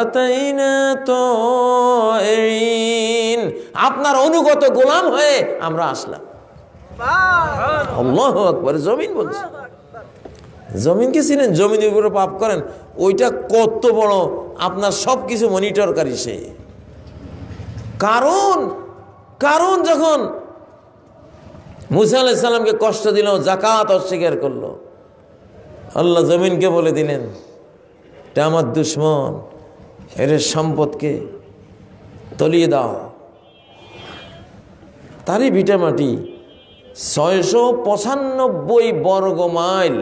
আতাইনা তাইন, আপনার অনুগত গোলাম হয়ে আমরা আসলাম। আল্লাহু আকবার। জমিন বলছে, জমিনকে চিনেন? জমিনের উপরে পাপ করেন, ওইটা কত বড় আপনার সবকিছু মনিটরকারী সে। কারণ যখন মুসা আলাইহিস সালামকে কষ্ট দিল, যাকাত অস্বীকার করলো, আল্লাহ জমিনকে বলে দিলেন, এটা আমার দুশমন, এর সম্পদকে তলিয়ে দাও। তারই ভিটা মাটি 695 বর্গ মাইল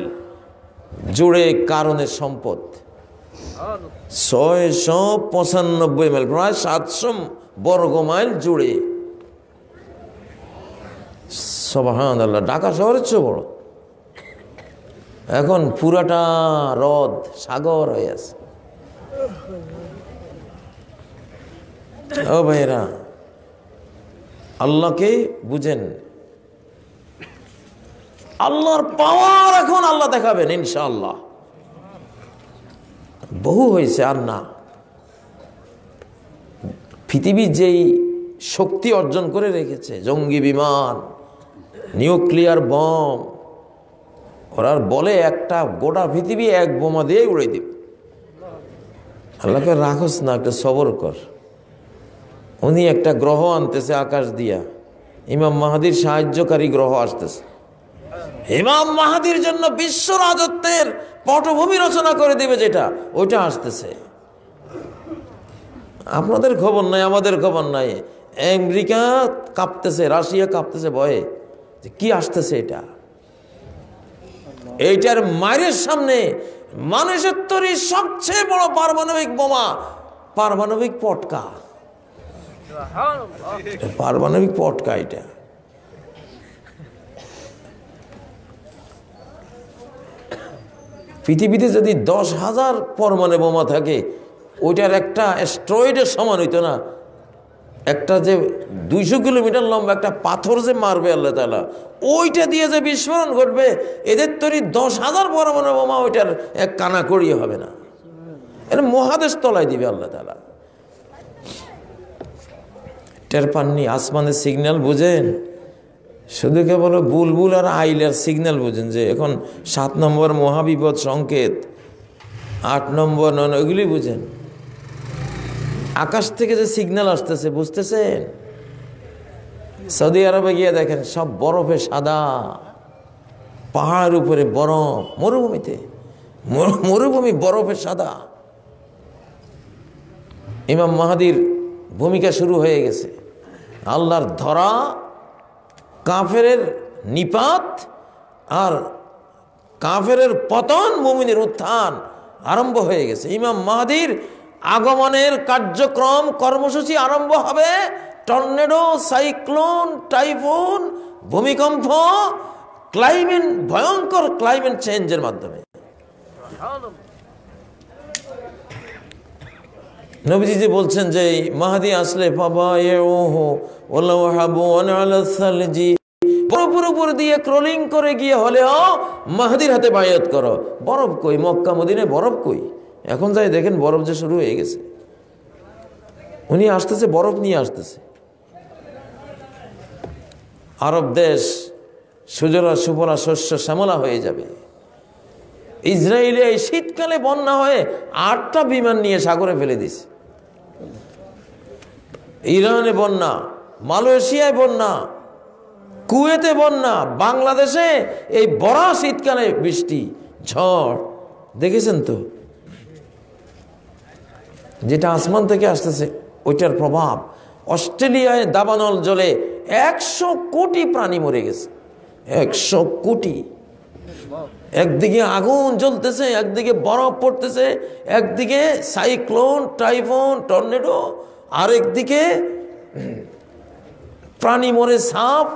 জুড়ে কারণের সম্পদ, 695 মাইল, প্রায় 700 বর্গ মাইল জুড়ে। সুবহানাল্লাহ, ঢাকা শহরের চেয়ে বড়। এখন পুরাটা হ্রদ, সাগর হয়ে আছে। ও ভাইরা, আল্লাহকে বুঝেন, আল্লাহর পাওয়ার এখন আল্লাহ দেখাবেন ইনশাআল্লাহ। বহু হয়েছে আর না। পৃথিবী যেই শক্তি অর্জন করে রেখেছে, জঙ্গি বিমান, নিউক্লিয়ার বম, ওরা বলে একটা গোটা পৃথিবী এক বোমা দিয়ে উড়ে দিবে। আল্লাহকে রাখোস না, একটা সবর কর। উনি একটা গ্রহ আনতেছে আকাশ দিয়া, ইমাম মাহাদির সাহায্যকারী গ্রহ আসতেছে। ইমাম মাহাদির জন্য বিশ্ব রাজত্বের পটভূমি রচনা করে দিবে, যেটা ওইটা আসতেছে। আপনাদের খবর নাই, আমাদের খবর নাই। আমেরিকা কাঁপতেছে, রাশিয়া কাঁপতেছে ভয়ে, যে কি আসতেছে এটা। এইটার মায়ের সামনে মানুষের তৈরি সবচেয়ে বড় পারমাণবিক বোমা, পারমাণবিক পটকা, পারমাণবিক পটকা। এটা পৃথিবীতে যদি 10,000 পরমাণু বোমা থাকে, ওইটার একটা অ্যাস্ট্রয়েডের সমান হইতো না। একটা যে 200 কিলোমিটার লম্বা একটা পাথর যে মারবে আল্লাহ তাআলা, ওইটা দিয়ে যে বিস্ফোরণ ঘটবে, এদের তৈরি 10,000 পরমাণু বোমা ওইটার এক কানা করিয়ে হবে না। এটা মহাদেশ তলায় দিবে আল্লাহ তাআলা। টের পাননি? আসমানের সিগন্যাল বুঝেন? শুধু কেবল বুলবুল আর আইলার সিগন্যাল বুঝেন যে এখন 7 নম্বর মহাবিপদ সংকেত, 8 নম্বর ওইগুলি বুঝেন। আকাশ থেকে যে সিগন্যাল আসতেছে বুঝতেছেন? সৌদি আরবে গিয়ে দেখেন সব বরফে সাদা, পাহাড়ের উপরে বরফ, মরুভূমিতে মরুভূমি বরফে সাদা। ইমাম মাহাদির ভূমিকা শুরু হয়ে গেছে। আল্লাহর ধরা, কাফেরের নিপাত আর কাফেরের পতন, মুমিনের উত্থান আরম্ভ হয়ে গেছে। ইমাম মাহাদির আগমনের কার্যক্রম, কর্মসূচি আরম্ভ হবে টর্নেডো, সাইক্লোন, টাইফুন, ভূমিকম্প, ক্লাইমেট, ভয়ঙ্কর ক্লাইমেট চেঞ্জের মাধ্যমে। নবীজি যে বলছেন যে মাহাদি আসলে বরফের উপর দিয়ে ক্রলিং করে গিয়ে হলেও মাহাদির হাতে বায়াত করো। বরফ কই? মক্কা মদিনায় বরফ কই? এখন যাই দেখেন বরফ যে শুরু হয়ে গেছে। উনি আসতেছে, বরফ নিয়ে আসতেছে। আরব দেশ সুজলা সুফলা শস্য শ্যামলা হয়ে যাবে। ইসরায়েলে এই শীতকালে বন্যা হয়ে 8টা বিমান নিয়ে সাগরে ফেলে দিছে। ইরানে বন্যা, মালয়েশিয়ায় বন্যা, কুয়েতে বন্যা, বাংলাদেশে এই বড় শীতকালে বৃষ্টি, ঝড় দেখেছেন তো? যেটা আসমান থেকে আসতেছে ওইটার প্রভাব। অস্ট্রেলিয়ায় দাবানল জলে 100 কোটি প্রাণী মরে গেছে। 100 কোটি। একদিকে আগুন জ্বলতেছে, একদিকে বরফ পড়তেছে, একদিকে সাইক্লোন, টাইফুন, টর্নেডো, আরেকদিকে প্রাণী মরে, সাপ।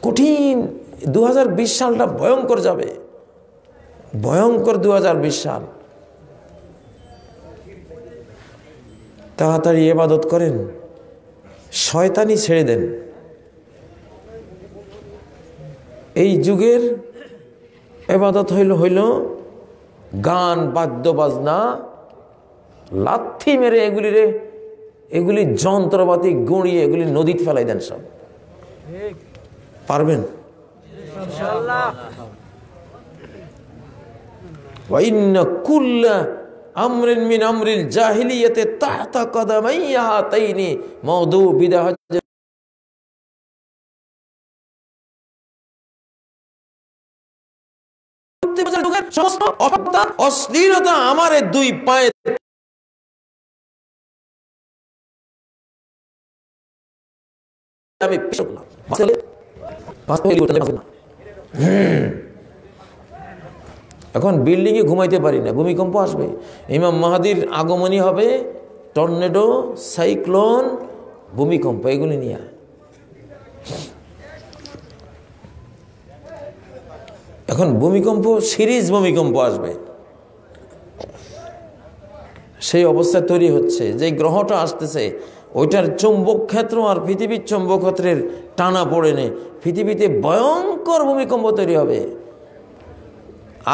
কঠিন। 2020 সালটা ভয়ঙ্কর যাবে, ভয়ঙ্কর 2020 সাল। তাড়াতাড়ি ইবাদত করেন, শয়তানি ছেড়ে দেন। এই যুগের ইবাদত হইল গান, বাদ্য বাজনা, লাথি মেরে এগুলি যন্ত্রপাতি গুঁড়িয়ে এগুলি নদীতে ফেলাই দেন সব। পারবেন? ইনশাআল্লাহ। ওয়া ইন্না কুল্লা আমরিন মিন আমরিল জাহিলিয়াতি তাহতা কদামাইয়া হাতাইনি মাউদু বিদাহ। সমস্ত অপবিত্রতা, অশ্লীলতা আমার এই 2 পায়ে আমি এখন বিল্ডিং এ ঘুমাইতে পারি না, ভূমিকম্প আসবে। ইমাম মাহাদির আগমনী হবে টর্নেডো, সাইক্লোন, ভূমিকম্প, এগুলি নিয়ে। এখন ভূমিকম্প, সিরিজ ভূমিকম্প আসবে। সেই অবস্থা তৈরি হচ্ছে। যে গ্রহটা আসতেছে ওইটার চৌম্বক ক্ষেত্র আর পৃথিবীর চৌম্বক ক্ষেত্রের টানা পড়ে নে পৃথিবীতে ভয়ঙ্কর ভূমিকম্প তৈরি হবে।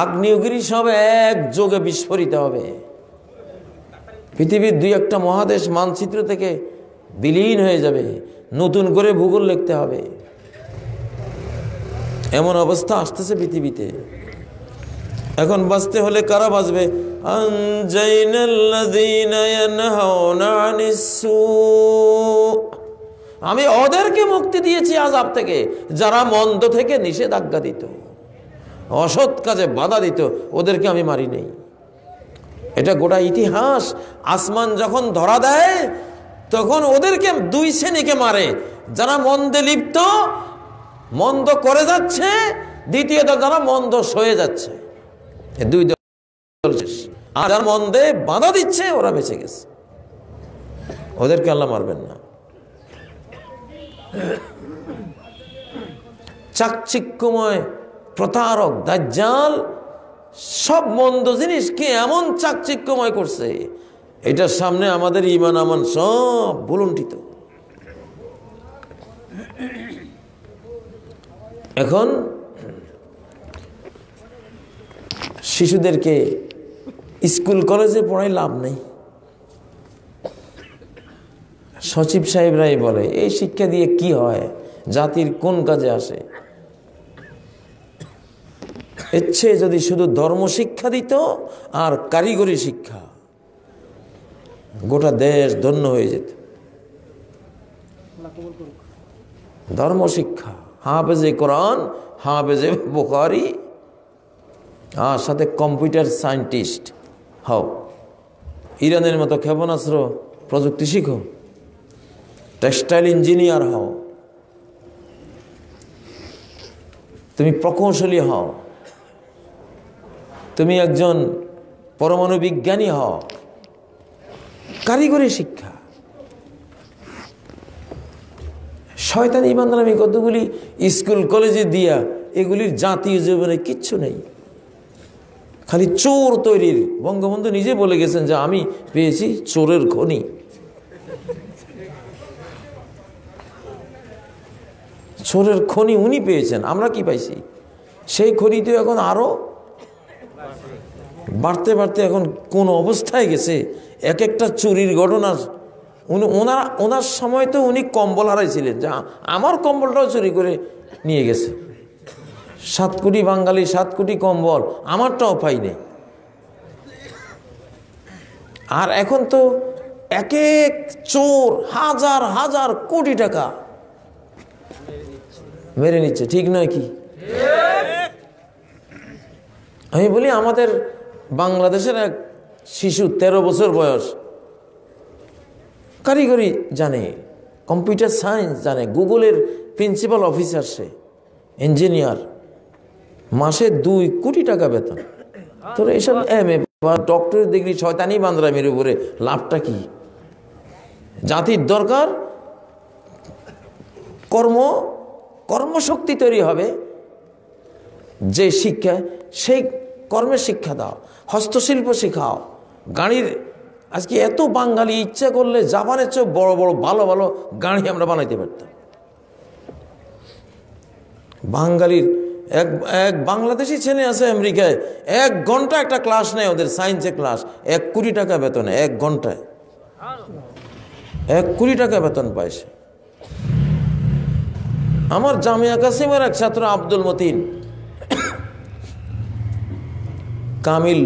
আগ্নেয়গিরি সব একযোগে বিস্ফোরিত হবে। পৃথিবীর 2-1টা মহাদেশ মানচিত্র থেকে বিলীন হয়ে যাবে। নতুন করে ভূগোল লিখতে হবে। এমন অবস্থা আসতেছে পৃথিবীতে। এখন বাঁচতে হলে কারা বাঁচবে? আমি ওদেরকে মুক্তি দিয়েছি আযাব থেকে, যারা মন্দ থেকে নিষেধাজ্ঞা দিত, অসৎ কাজে বাধা দিত, ওদেরকে আমি মারি নাই। এটা গোটা ইতিহাস। আসমান যখন ধরা দেয় তখন ওদেরকে 2 শ্রেণীকে মারে। যারা মন্দে লিপ্ত, মন্দ করে যাচ্ছে, দ্বিতীয়ত যারা মন্দ সয়ে যাচ্ছে। 2 দল শেষ। আর যারা মন্দে বাধা দিচ্ছে ওরা বেঁচে গেছে, ওদেরকে আল্লাহ মারবেন না। চাকচিক্যময় প্রতারক দাজ্জাল সব মন্দ জিনিসকে এমন চাকচিক্যময় করছে, এটার সামনে আমাদের ঈমান আমান সব ভুলুণ্ঠিত। এখন শিশুদেরকে স্কুল কলেজে পড়াই লাভ নেই। সচিব সাহেবরাই বলে এই শিক্ষা দিয়ে কি হয়, জাতির কোন কাজে আসে। ইচ্ছে যদি শুধু ধর্ম শিক্ষা দিত আর কারিগরি শিক্ষা, গোটা দেশ ধন্য হয়ে যেত। ধর্ম শিক্ষা, হাফেজে কোরআন, হাফেজে বুখারী, আর সাথে কম্পিউটার সায়েন্টিস্ট হও, ইরানের মতো ক্ষেপণাস্ত্র প্রযুক্তি শিখো, টেক্সটাইল ইঞ্জিনিয়ার হও, তুমি প্রকৌশলী হও, তুমি একজন পরমাণু বিজ্ঞানী হও। কারিগরি শিক্ষা। শয়তানি ইমানদারামি কতগুলি স্কুল কলেজে দিয়া, এগুলির জাতীয় জীবনে কিচ্ছু নেই, খালি চোর তৈরির। বঙ্গবন্ধু নিজে বলে গেছেন যে আমি পেয়েছি চোরের খনি। চোরের খনি উনি পেয়েছেন, আমরা কি পাইছি? সেই খনি তো এখন আরো বাড়তে বাড়তে এখন কোন অবস্থায় গেছে। এক একটা চুরির ঘটনা, ওনার সময় তো উনি কম্বল হারাইছিলেন, যা আমার কম্বলটাও চুরি করে নিয়ে গেছে। 7 কোটি বাঙালি, 7 কোটি কম্বল, আমারটাও পাইনি। আর এখন তো এক এক চোর হাজার হাজার কোটি টাকা মেরে নিচ্ছে, ঠিক নয় কি? আমি বলি আমাদের বাংলাদেশের এক শিশু 13 বছর বয়স, কারিগরি জানে, কম্পিউটার সায়েন্স জানে, গুগলের প্রিন্সিপাল অফিসার, সে ইঞ্জিনিয়ার, মাসে 2 কোটি টাকা বেতন। তোর এইসব MA বা ডক্টরের ডিগ্রি শয়তানি বান্দরামির উপরে লাভটা কি? জাতির দরকার কর্মশক্তি তৈরি হবে, যে শিক্ষা, সেই কর্মের শিক্ষা দাও, হস্তশিল্প শেখাও। গাড়ির আজকে এত বাঙালি ইচ্ছা করলে জাপানের চেয়ে বড় বড় ভালো ভালো গাড়ি আমরা বানাইতে পারতাম। বাঙালির এক বাংলাদেশি ছেলে আছে আমেরিকায়, 1 ঘন্টা একটা ক্লাস নেয়, ওদের সায়েন্সের ক্লাস, 1 কোটি টাকা বেতনে, 1 ঘন্টায় 1 কোটি টাকা বেতন পায় সে। আমার জামিয়া কাসিমের এক ছাত্র আব্দুল মতিন, কামিল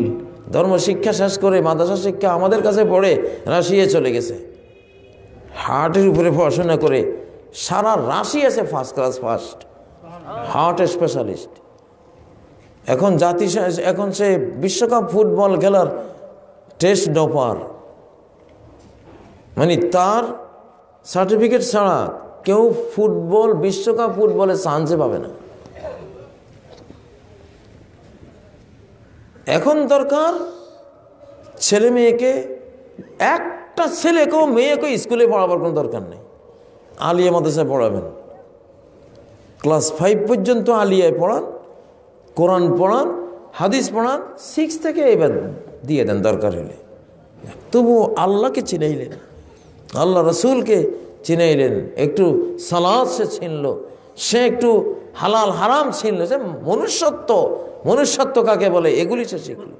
ধর্ম শিক্ষা শেষ করে মাদ্রাসা শিক্ষা আমাদের কাছে পড়ে রাশিয়ায় চলে গেছে, হার্টের উপরে পড়াশোনা করে সারা রাশিয়াতে first class, first heart specialist. এখন সে বিশ্বকাপ ফুটবল খেলার টেস্ট ডপার, মানে তার সার্টিফিকেট ছাড়া কেউ বিশ্বকাপ ফুটবলে চান্সে পাবে না। এখন দরকার ছেলে মেয়েকে, একটা ছেলেকেও মেয়েকেও স্কুলে পড়াবার কোনো দরকার নেই, আলিয়া মাদ্রাসায় পড়াবেন, ক্লাস 5 পর্যন্ত আলিয়ায় পড়ান, কোরআন পড়ান, হাদিস পড়ান, 6 থেকে এবার দিয়ে দেন দরকার হলে। তবু আল্লাহকে চিনাইলেন, আল্লাহ রসুলকে চিনাইলেন, একটু সালাত সে চিনল, সে একটু হালাল হারাম চিনল, সে মনুষ্যত্ব কাকে বলে এগুলি সে শিখল।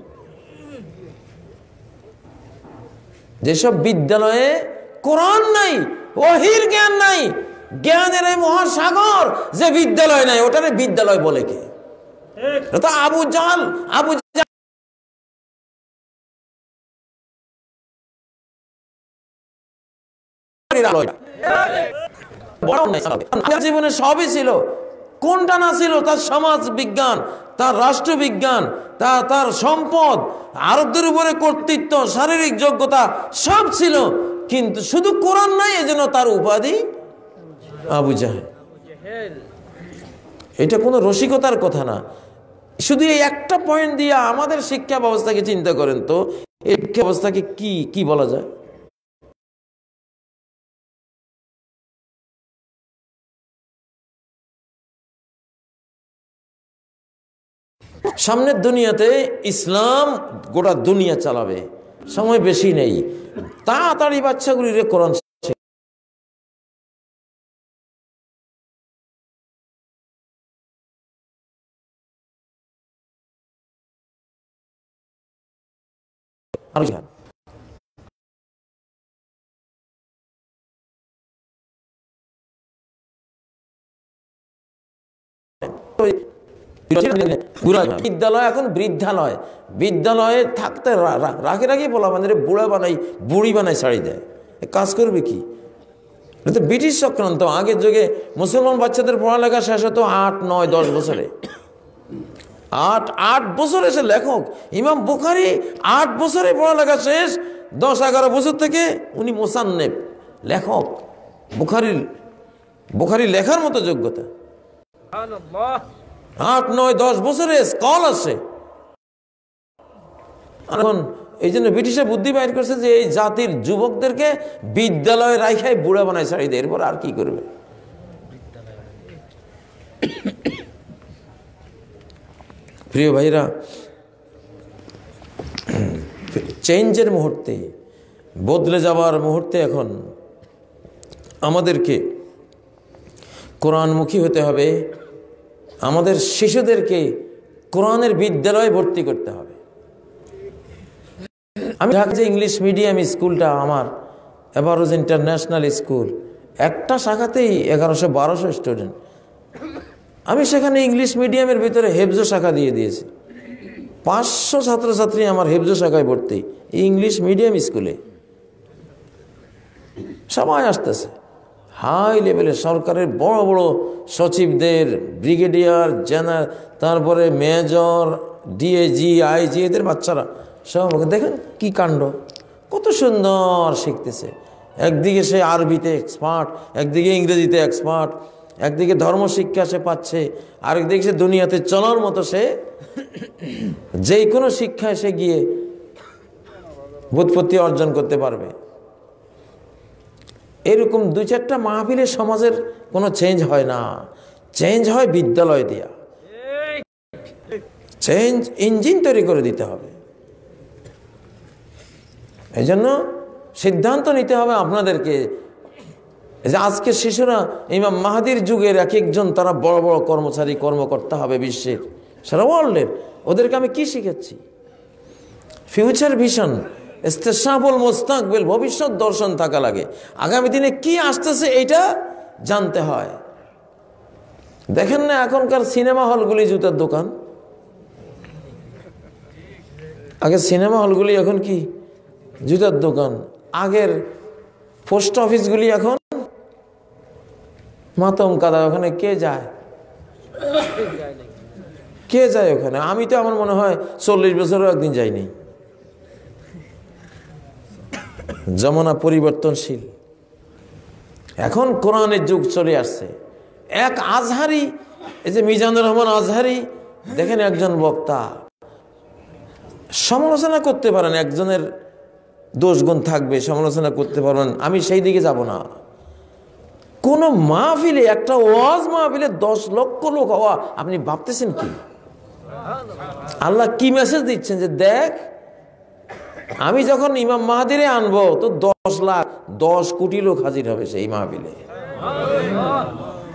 যেসব বিদ্যালয়ে কোরআন নাই, ওহীর জ্ঞান নাই, জ্ঞানের এই মহাসাগর যে বিদ্যালয় নাই, ওটারে বিদ্যালয় বলে কে? এটা আবু জাহল জীবনে সবই ছিল, কোনটা না ছিল? তার সমাজ বিজ্ঞান, তার রাষ্ট্রবিজ্ঞান, তার সম্পদ, আরবদের উপরে কর্তৃত্ব, শারীরিক যোগ্যতা সব ছিল, কিন্তু শুধু কোরআন নাই, এজন্য তার উপাধি আবু জাহেল। এটা কোনো রসিকতার কথা না, শুধু এই একটা পয়েন্ট দিয়ে আমাদের শিক্ষা ব্যবস্থাকে চিন্তা করেন তো, এই শিক্ষা ব্যবস্থাকে কি বলা যায়? সামনের দুনিয়াতে ইসলাম গোটা দুনিয়া চালাবে, সময় বেশি নেই। তাড়াতাড়ি বাচ্চাগুলির কোরআন বিদ্যালয় এখন বৃদ্ধালয়, বিদ্যালয়ে থাকতে রাখি রাখি বলা মানে বুড়া বানাই বুড়ি বানাই ছাড়ি দেয়। কাজ করবে কি? এটা তো ব্রিটিশ চক্রান্ত। আগের যুগে মুসলমান বাচ্চাদের পড়ালেখা শেষ হতো 8, 9, 10 বছরে। 8 বছর এসে লেখক ইমাম বুখারী 8 বছরে পড়ালেখা শেষ। 10-11 বছর থেকে উনি মুসান্নেফ, লেখক। বুখারী লেখার মতো যোগ্যতা। 8, 9, 10 বছরে স্কল আসে। এখন এই জন্য ব্রিটিশে বুদ্ধি বাইর করছে যে এই জাতির যুবকদেরকে বিদ্যালয়ে রাখাই বুড়া বানায় ছাড়ি দেয়, এরপর আর কি করবে? প্রিয় ভাইরা, চেঞ্জের মুহূর্তে, বদলে যাবার মুহূর্তে এখন আমাদেরকে কোরআনমুখী হতে হবে। আমাদের শিশুদেরকে কোরআনের বিদ্যালয়ে ভর্তি করতে হবে। আমি ঢাকা যে ইংলিশ মিডিয়াম স্কুলটা আমার, এভারেজ ইন্টারন্যাশনাল স্কুল, একটা শাখাতেই 1100-1200 স্টুডেন্ট। আমি সেখানে ইংলিশ মিডিয়ামের ভিতরে হেফজ শাখা দিয়ে দিয়েছি। 500 ছাত্রছাত্রী আমার হেফজ শাখায় ভর্তি, ইংলিশ মিডিয়াম স্কুলে। সবাই আসতেছে হাই লেভেলে, সরকারের বড় বড় সচিবদের, ব্রিগেডিয়ার জেনারেল, তারপরে মেজর, ডিএজি, আইজি, এদের বাচ্চারা সব। দেখেন কি কাণ্ড, কত সুন্দর শিখতেছে। একদিকে সে আরবিতে এক্সপার্ট, একদিকে ইংরেজিতে এক্সপার্ট, একদিকে ধর্মশিক্ষা সে পাচ্ছে, আরেকদিকে সে দুনিয়াতে চলার মতো সে যে কোনো শিক্ষায় সে গিয়ে ব্যুৎপত্তি অর্জন করতে পারবে। এরকম 2-4টা মাহফিলে সমাজের কোনো চেঞ্জ হয় না, চেঞ্জ হয় বিদ্যালয় দিয়া। চেঞ্জ ইঞ্জিন তৈরি করে দিতে হবে। এই জন্য সিদ্ধান্ত নিতে হবে আপনাদেরকে যে আজকে শিশুরা ইমাম মাহাদির যুগের এক একজন, তারা বড় বড় কর্মচারী, কর্মকর্তা হবে বিশ্বের, সারা ওয়ার্ল্ডের। ওদেরকে আমি কি শিখাচ্ছি? ফিউচার ভিশন, ইস্তেশাবুল মুস্তাকবিল, ভবিষ্যৎ দর্শন থাকা লাগে। আগামী দিনে কি আসতেছে এটা জানতে হয়। দেখেন না এখনকার সিনেমা হলগুলি জুতার দোকান। আগে সিনেমা হলগুলি এখন কি জুতার দোকান। আগের পোস্ট অফিসগুলি এখন মাতম কাদা। ওখানে কে যায়? কে যায় ওখানে? আমি তো, আমার মনে হয় 40 বছরও একদিন যাইনি। জমানা পরিবর্তনশীল, এখন কোরআনের যুগ চলে আসছে। এক আজহারি, এই যে মিজানুর রহমান আজহারি, দেখেন একজন বক্তা, সমালোচনা করতে পারেন, একজনের দোষগুণ থাকবে, সমালোচনা করতে পারবেন, আমি সেই দিকে যাব না। কোন মাহফিলে, একটা ওয়াজ মাহফিলে 10 লক্ষ লোক হওয়া, আপনি ভাবতেছেন কি? আল্লাহ কি মেসেজ দিচ্ছেন যে দেখ, আমি যখন ইমাম মাহাদিরে আনবো তো 10 লাখ 10 কোটি লোক হাজির হবে সেই মাহফিলে।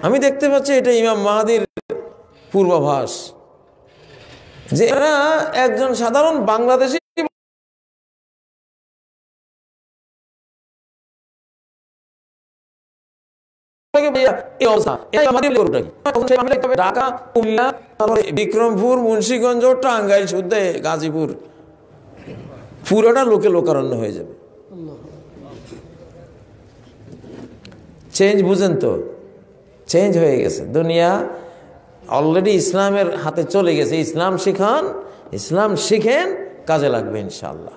আমি দেখতে পাচ্ছি এটা ইমাম মাহাদির পূর্বাভাস, যে এরা একজন সাধারণ বাংলাদেশী ঢাকা, খুলনা, বিক্রমপুর, মুন্সিগঞ্জ, টাঙ্গাইল, সুদ্ধে, গাজীপুর, পুরোটা লোকে লোকারণ্য হয়ে যাবে। চেঞ্জ বুঝেন তো? চেঞ্জ হয়ে গেছে দুনিয়া, অলরেডি ইসলামের হাতে চলে গেছে। ইসলাম শিখান, ইসলাম শিখেন, কাজে লাগবে ইনশাআল্লাহ।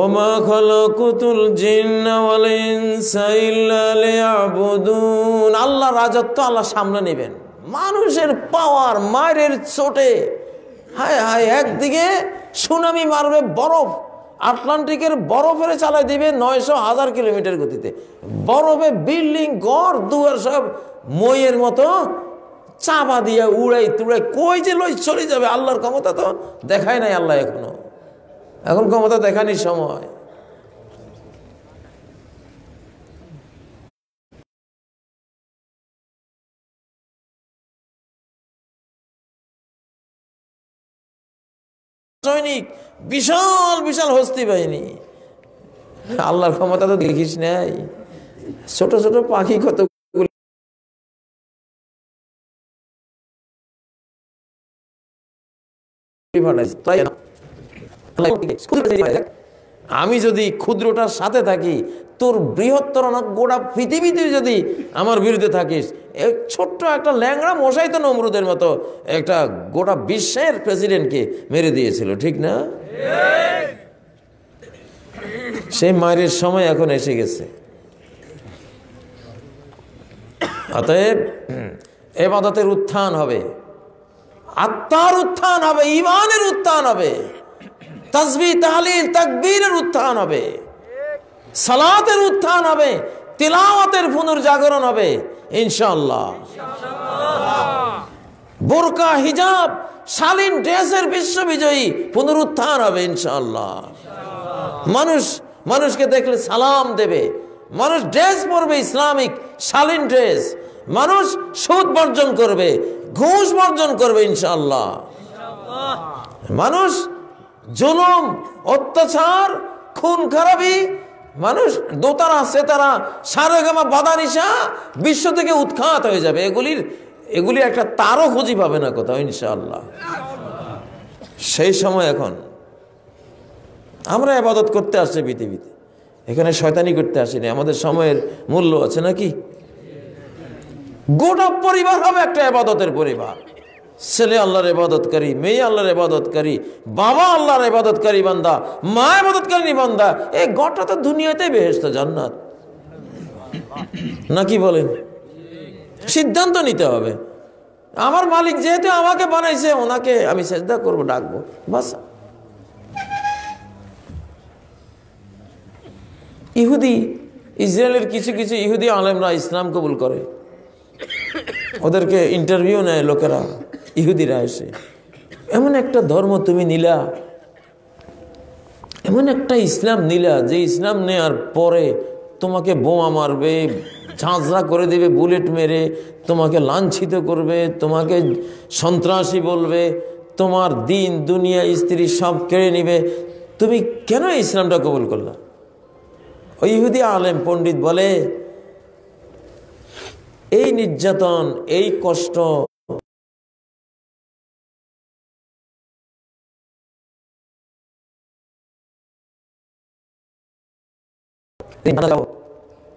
ওমা খালাকুতুল জিন্না ওয়াল ইনসা ইল্লা লিয়াবুদুন। আল্লাহ রাজত্ব আল্লাহ সামনে নেবেন। মানুষের পাওয়ার, মায়ের চোটে, হায় হায়, একদিকে সুনামি মারবে, বরফ আটলান্টিকের বরফের চালায় দিবে 900,000 কিলোমিটার গতিতে। বরফে বিল্ডিং, ঘর দুয়ার সব মইয়ের মতো চাপা দিয়া উড়াই তুড়াই কই যে লই চলে যাবে। আল্লাহর ক্ষমতা তো দেখায় নাই আল্লাহ এখনো, এখন ক্ষমতা দেখানির সময়। সৈনিক, বিশাল বিশাল হস্তি বাহিনী, আল্লাহর ক্ষমতা তো দেখিস নাই। ছোট ছোট পাখি কত আমি যদি ক্ষুদ্রটার সাথে থাকি, তোর বৃহত্তর গোটা পৃথিবীতে যদি আমার বিরুদ্ধে থাকিস, এক ছোট্ট একটা ল্যাংড়া মশাই তো নমরুদের মতো একটা গোটা বিশ্বের প্রেসিডেন্টকে মেরে দিয়েছিল, ঠিক না? সেই মায়ের সময় এখন এসে গেছে। অতএব ইবাদতের উত্থান হবে, আত্মার উত্থান হবে, ঈমানের উত্থান হবে, তাসবিহ তাহলিল তাকবীরের উত্থান হবে, সালাতের উত্থান হবে, তিলাওয়াতের পুনর্জাগরণ হবে ইনশাআল্লাহ। বোরকা হিজাব শালীন ড্রেসের বিশ্ববিজয়ী পুনরুত্থান হবে ইনশাআল্লাহ। মানুষকে দেখলে সালাম দেবে, মানুষ ড্রেস পরবে ইসলামিক শালীন ড্রেস, মানুষ সুদ বর্জন করবে, ঘুষ বর্জন করবে ইনশাআল্লাহ। মানুষ জুলুম, অত্যাচার, খুন খারাপি, মানুষ দোতারা সেতারা সারেগামা বাদানিশা বিশ্ব থেকে উৎখাত হয়ে যাবে। এগুলির একটা তারও খুঁজি পাবে না কোথাও ইনশাআল্লাহ। সেই সময় এখন আমরা ইবাদত করতে আসছি পৃথিবীতে, এখানে শয়তানি করতে আসিনি। আমাদের সময়ের মূল্য আছে নাকি? গোটা পরিবার হবে একটা ইবাদতের পরিবার। ছেলে আল্লাহর ইবাদতকারী, মেয়ে আল্লাহর ইবাদতকারী, বাবা আল্লাহর ইবাদতকারী বান্দা, মা ইবাদতকারী বান্দা। এই গোটা তো দুনিয়াতে বেহেশত জান্নাত, নাকি বলেন? সিদ্ধান্ত নিতে হবে। আমার মালিক যেহেতু আমাকে বানাইছে, ওনাকে আমি সেজদা করবো, ডাকবো, বাস। ইহুদি, ইসরায়েলের কিছু কিছু ইহুদি আলেমরা ইসলাম কবুল করে, ওদেরকে ইন্টারভিউ নেয় লোকেরা, ইহুদিরা এসে, এমন একটা ধর্ম তুমি নিলা, এমন একটা ইসলাম নিলা যে ইসলাম নেওয়ার পরে তোমাকে বোমা মারবে, ঝাঁঝরা করে দেবে বুলেট মেরে, তোমাকে লাঞ্ছিত করবে, তোমাকে সন্ত্রাসী বলবে, তোমার দিন দুনিয়া স্ত্রী সব কেড়ে নিবে, তুমি কেন ইসলামটা কবুল করলা? ওই ইহুদি আলেম পণ্ডিত বলে, এই নির্যাতন, এই কষ্ট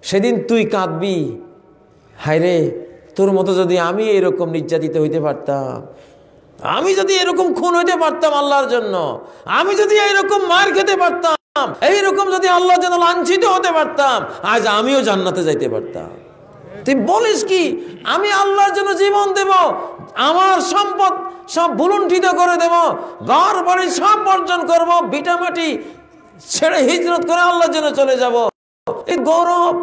সেদিন তুই কাঁদবি, হায়রে তোর মতো যদি আমি এরকম নির্যাতিত হইতে পারতাম, আমি যদি এরকম খুন হইতে পারতাম আল্লাহর জন্য, আমি যদি এইরকম মার খেতে পারতাম, এইরকম যদি আল্লাহর জন্য লাঞ্ছিত হতে পারতাম, আজ আমিও জান্নাতে যাইতে পারতাম। তুই বলিস কি? আমি আল্লাহর জন্য জীবন দেব, আমার সম্পদ সব ভুলুণ্ঠিত করে দেব, ঘর বাড়ি সব বর্জন করব, ভিটামাটি ছেড়ে হিজরত করে আল্লাহর জন্য চলে যাব। এই গৌরব,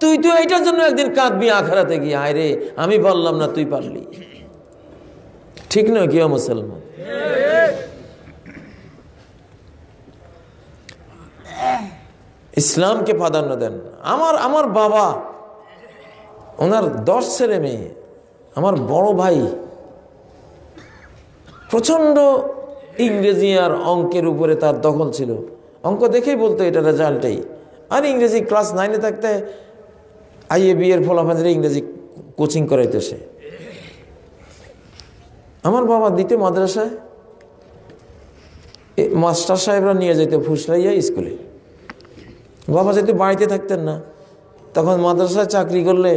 তুই তো এইটার জন্য একদিন কাঁদবি আখিরাতে গিয়ে, হায় রে আমি বললাম না, তুই পারলি। ঠিক নয় কি মুসলমান? ইসলামকে প্রাধান্য দেন। আমার বাবা, ওনার 10 ছেলে মেয়ে, আমার বড় ভাই প্রচন্ড ইংরেজি আর অঙ্কের উপরে তার দখল ছিল। অঙ্ক দেখেই বলতো এটা রেজাল্টেই। আর ইংরেজি ক্লাস 9-এ থাকতে IAB এর ফলাফলের ইংরেজি কোচিং করাইতো সে। আমার বাবা দিতে মাদ্রাসায়, মাস্টার সাহেবরা নিয়ে যেত ফুসলাইয়া স্কুলে। বাবা যেহেতু বাড়িতে থাকতেন না, তখন মাদ্রাসায় চাকরি করলে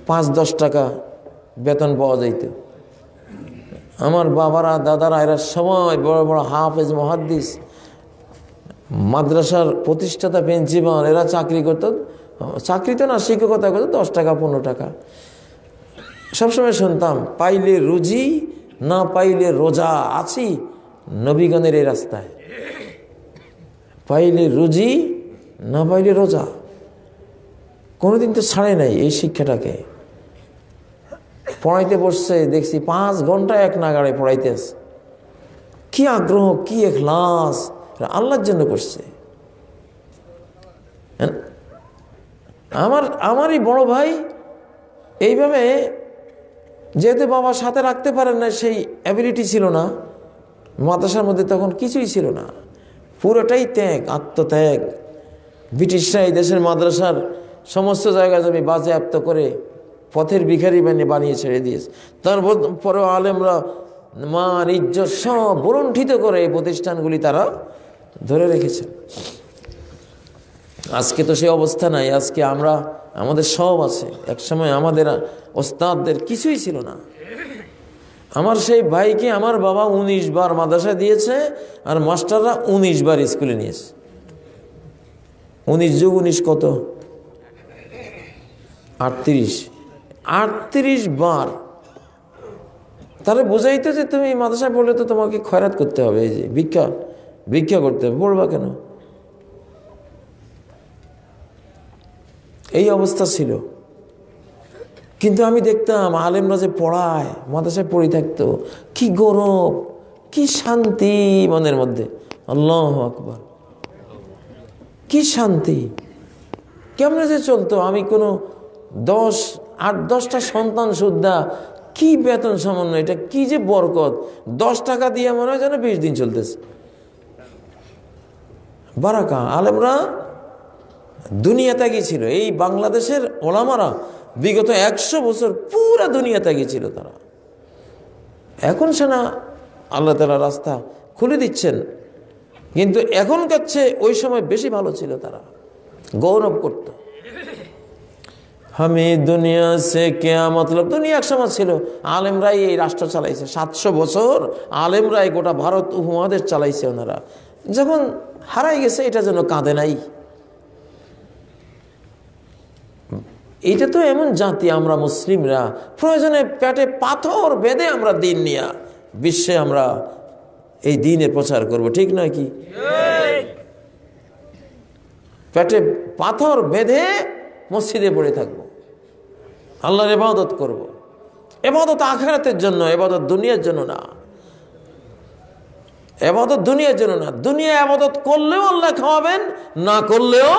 5-10 টাকা বেতন পাওয়া যাইত। আমার বাবারা দাদারা এরা সময় বড় বড় হাফেজ মুহাদ্দিস, মাদ্রাসার প্রতিষ্ঠাতা প্রিন্সিপাল, এরা চাকরি করতো। চাকরি তো না, শিক্ষকতা করতো, 10 টাকা 15 টাকা। সবসময় শুনতাম, পাইলে রুজি না পাইলে রোজা, আছি নবীগণের এই রাস্তায়। পাইলে রুজি না পাইলে রোজা, কোনোদিন তো ছাড়ে নাই এই শিক্ষাটাকে। পড়াইতে বসছে, দেখছি 5 ঘন্টা এক নাগাড়ে পড়াইতেছে। কি আগ্রহ, কি ইখলাস, আল্লাহর জন্য করছে। আমারই বড় ভাই এইভাবে, যেহেতু বাবা সাথে রাখতে পারেন না, সেই অ্যাবিলিটি ছিল না, মাদ্রাসার মধ্যে তখন কিছুই ছিল না, পুরোটাই ত্যাগ, আত্মত্যাগ। ব্রিটিশরা এই দেশের মাদ্রাসার সমস্ত জায়গা জমি বাজেয়াপ্ত করে পথের ভিখারি বানিয়ে ছেড়ে দিয়েছে। তারপরেও আলেমরা মান ইজ্জত সব বলুণ্ঠিত করে এই প্রতিষ্ঠানগুলি তারা ধরে রেখেছে। আজকে তো সেই অবস্থা নাই। আজকে আমাদের সব আছে। একসময় আমাদের ওস্তাদদের কিছুই ছিল না। আমার সেই ভাইকে আমার বাবা 19 বার মাদ্রাসা দিয়েছে, আর মাস্টাররা 19 বার স্কুলে নিয়েছে। 19 যোগ 19 কত? 38 বার। তাহলে বুঝাইতো যে তুমি মাদ্রাসায় পড়লে তো তোমাকে খয়রাত করতে হবে, এই যে ভিক্ষা করতে হবে, পড়বা কেন? এই অবস্থা ছিল। কিন্তু আমি দেখতাম আলেমরা যে পড়ায়, মাদ্রাসায় পড়ে থাকতো, কি গৌরব, কি শান্তি মনের মধ্যে। আল্লাহু আকবার, কি শান্তি, কেমনে যে চলতো। আমি কোনো 8-10টা সন্তান সুদ্ধা, কি বেতন সামান্য, এটা কি যে বরকত। 10 টাকা দিয়ে মনে হয় যেন 20 দিন চলতেছে। বারাকা। আলেমরা দুনিয়া ত্যাগী ছিল। এই বাংলাদেশের ওলামারা বিগত 100 বছর পুরা দুনিয়া ত্যাগী ছিল তারা। এখন সেনা আল্লাহ তাআলা রাস্তা খুলে দিচ্ছেন, কিন্তু এখনকার চেয়ে ওই সময় বেশি ভালো ছিল। তারা গৌরব করত। আমি দুনিয়া সে কেয়া মতলব, দুনিয়া এক সময় ছিল আলেমরাই এই রাষ্ট্র চালাইছে। 700 বছর আলেমরাই গোটা ভারত উপমহাদেশ চালাইছে। ওনারা যখন হারাই গেছে, এটা যেন কাঁদে নাই। এটা তো এমন জাতি আমরা মুসলিমরা, প্রয়োজনে পেটে পাথর বেঁধে আমরা দিন নিয়ে বিশ্বে আমরা এই দিনের প্রচার করব, ঠিক নয় কি? পেটে পাথর বেঁধে মসজিদে পড়ে থাকবো, আল্লাহর ইবাদত করব। ইবাদত আখিরাতের জন্য, ইবাদত দুনিয়ার জন্য না। ইবাদত দুনিয়ার জন্য না। দুনিয়া ইবাদত করলেও আল্লাহ খাওয়াবেন, না করলেও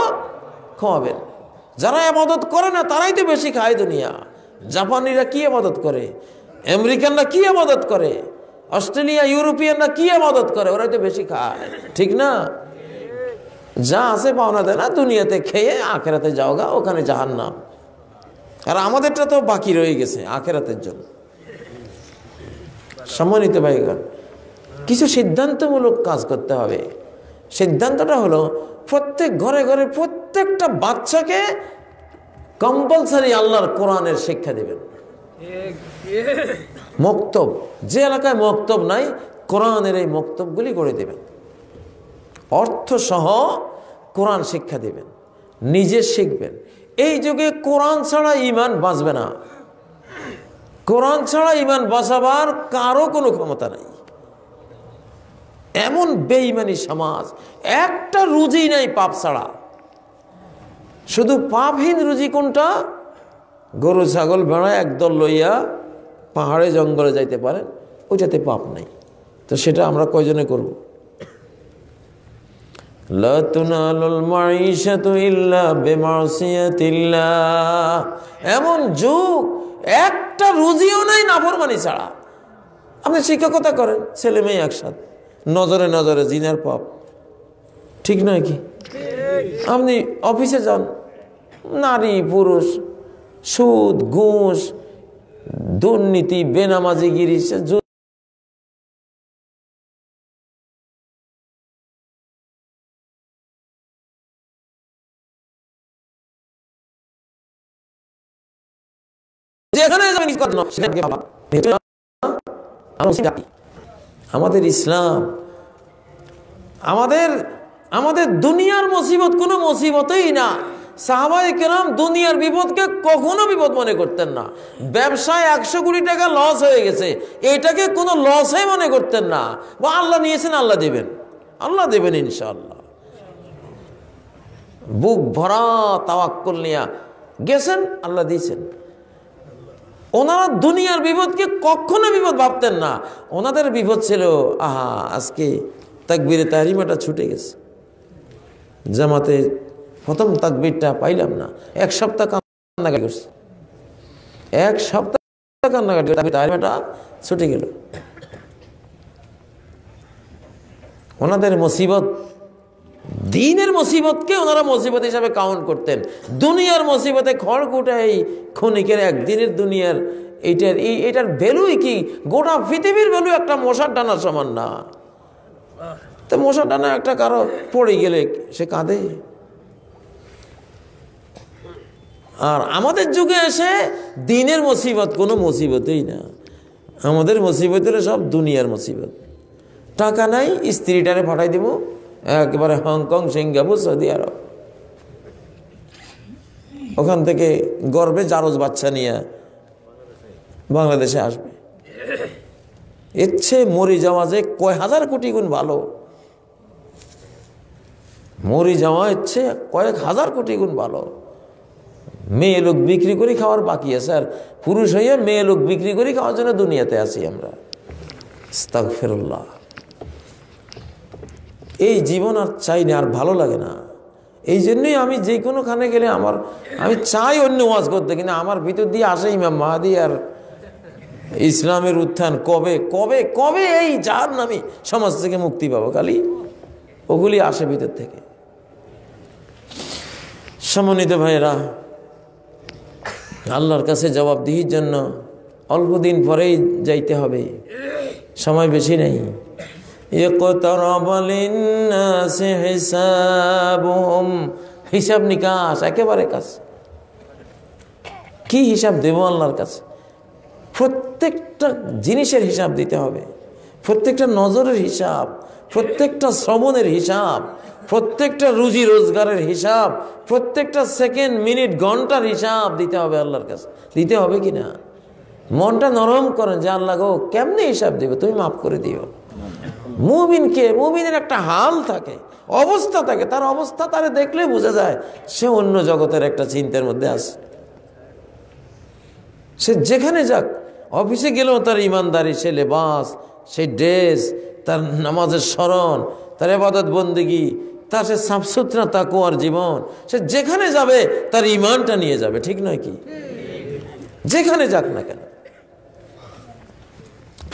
খাওয়াবেন। যারা ইবাদত করে না তারাই তো বেশি খায় দুনিয়া। জাপানিরা কি ইবাদত করে, আমেরিকানরা কি ইবাদত করে, অস্ট্রেলিয়া ইউরোপিয়ানরা কি ইবাদত করে, ওরাই তো বেশি খায়, ঠিক না? যা আছে পাওনা দেয় না, দুনিয়াতে খেয়ে আখেরাতে যাওগা, ওখানে জাহান্নাম। আর আমাদেরটা তো বাকি রয়ে গেছে আখেরাতের জন্য। সম্মানিত ভাইগণ, কিছু সিদ্ধান্তমূলক কাজ করতে হবে। সিদ্ধান্তটা হলো প্রত্যেক ঘরে ঘরে প্রত্যেকটা বাচ্চাকে কম্পালসারি আল্লাহর কোরআনের শিক্ষা দিবেন। মক্তব, যে এলাকায় মক্তব নাই, কোরআনের এই মক্তবগুলি করে দেবেন। অর্থ সহ কোরআন শিক্ষা দিবেন, নিজে শিখবেন। এই যুগে কোরআন ছাড়া ঈমান বাঁচবে না। কোরআন ছাড়া ঈমান বাঁচাবার কারো কোনো ক্ষমতা নাই। এমন বেঈমানি সমাজ, একটা রুজি নাই পাপ ছাড়া। শুধু পাপহীন রুজি কোনটা? গরু ছাগল ভেড়া একদল লইয়া পাহাড়ে জঙ্গলে যাইতে পারেন, ওইটাতে পাপ নাই। তো সেটা আমরা কয়জনে করব? লা তুনালুল মাঈশাতু ইল্লা বিমাসিয়াতিল্লাহ। এমন যুগ, একটা রুজিও নাই নাফরমানি ছাড়া। আপনি শিক্ষকতা করেন, ছেলে মেয়ে একসাথে, নজরে নজরে জিনার পাপ, ঠিক নয় কি? আপনি অফিসে যান, নারী পুরুষ, সুদ ঘুষ দুর্নীতি বেনামাজিগিরি, আমাদের ইসলাম আমাদের দুনিয়ার মুসিবত কোনো মুসিবতই না। সাহাবায়ে কেরাম দুনিয়ার বিপদকে কখনো বিপদ মনে করতেন না। ব্যবসায় 100 কোটি টাকা লস হয়ে গেছে, এটাকে কোনো লসই মনে করতেন না। বা আল্লাহ নিয়েছেন, আল্লাহ দেবেন, আল্লাহ দেবেন ইনশাআল্লাহ। বুক ভরা তাওয়াক্কুল নিয়ে গেছেন, আল্লাহ দিয়েছেন। ওনারা দুনিয়ার বিপদকে কখনো বিপদ ভাবতেন না। ওনাদের বিপদ ছিল আজকে তাকবীরে তাহরিমাটা ছুটে গেছে, জামাতে প্রথম তাকবীরটা পাইলাম না। এক সপ্তাহ কান্নাকাটি করছে, এক সপ্তাহ কান্নাকাটি, তাহরিমাটা ছুটে গেল। ওনাদের মুসিবত, দিনের মুসিবতকে ওনারা মুসিবত হিসাবে কাউন্ট করতেন। দুনিয়ার মুসিবতে খড়কুটা এই ক্ষণিকের একদিনের দুনিয়ার এটার ভ্যালুই কি? গোটা পৃথিবীর ভ্যালু একটা মশার ডানার সমান না। তো মশার ডানা একটা কারো পড়ে গেলে সে কাঁদে। আর আমাদের যুগে এসে দিনের মুসিবত কোনো মুসিবতই না। আমাদের মুসিবত হলে সব দুনিয়ার মুসিবত। টাকা নাই, স্ত্রীটারে পাঠাই দেব একেবারে হংকং, সিঙ্গাপুর, সৌদি আরব, ওখান থেকে গর্বে জারজ বাচ্চা নিয়ে বাংলাদেশে আসবে। এর চেয়ে মরে যাওয়া যে কয় হাজার কোটি গুণ ভালো। মরে যাওয়া ইচ্ছে কয়েক হাজার কোটি গুণ ভালো। মেয়ে লোক বিক্রি করে খাওয়ার বাকি আছে, আর পুরুষ হইয়া মেয়ে লোক বিক্রি করে খাওয়ার জন্য দুনিয়াতে আছি আমরা। আস্তাগফিরুল্লাহ। এই জীবন আর চাই না, আর ভালো লাগে না। এই জন্যই আমি যে কোনোখানে গেলে আমি চাই অন্য ওয়াজ করতে, কিন্তু আমার ভিতর দিয়ে আসে ইমাম মাহাদি আর ইসলামের উত্থান কবে কবে কবে এই জাহান্নামী সমাজ থেকে মুক্তি পাবো, খালি ওগুলি আসে ভিতর থেকে। সম্মানিত ভাইয়েরা, আল্লাহর কাছে জবাবদিহির জন্য অল্প দিন পরেই যাইতে হবে, সময় বেশি নেই। হিসাব নিকাশ একেবারে কাছে। কি হিসাব দেব আল্লাহর কাছে? প্রত্যেকটা জিনিসের হিসাব দিতে হবে, প্রত্যেকটা নজরের হিসাব, প্রত্যেকটা শ্রবণের হিসাব, প্রত্যেকটা রুজি রোজগারের হিসাব, প্রত্যেকটা সেকেন্ড, মিনিট, ঘন্টার হিসাব দিতে হবে আল্লাহর কাছে। দিতে হবে কিনা? মনটা নরম করেন যে আল্লাহ গো, কেমনে হিসাব দেবে, তুমি মাফ করে দিও। মুমিনের একটা হাল থাকে, অবস্থা থাকে, তার অবস্থা তারে দেখলে বোঝা যায় সে অন্য জগতের একটা চিন্তার মধ্যে আছে। সে যেখানে যাক, অফিসে গেলেও তার ইমানদারি, সে লেবাস, সেই ড্রেস, তার নামাজের স্মরণ, তার ইবাদত বন্দেগী, তার সে সাফসুতরা তাকওয়ার জীবন, সে যেখানে যাবে তার ইমানটা নিয়ে যাবে, ঠিক নয় কি? যেখানে যাক না কেন।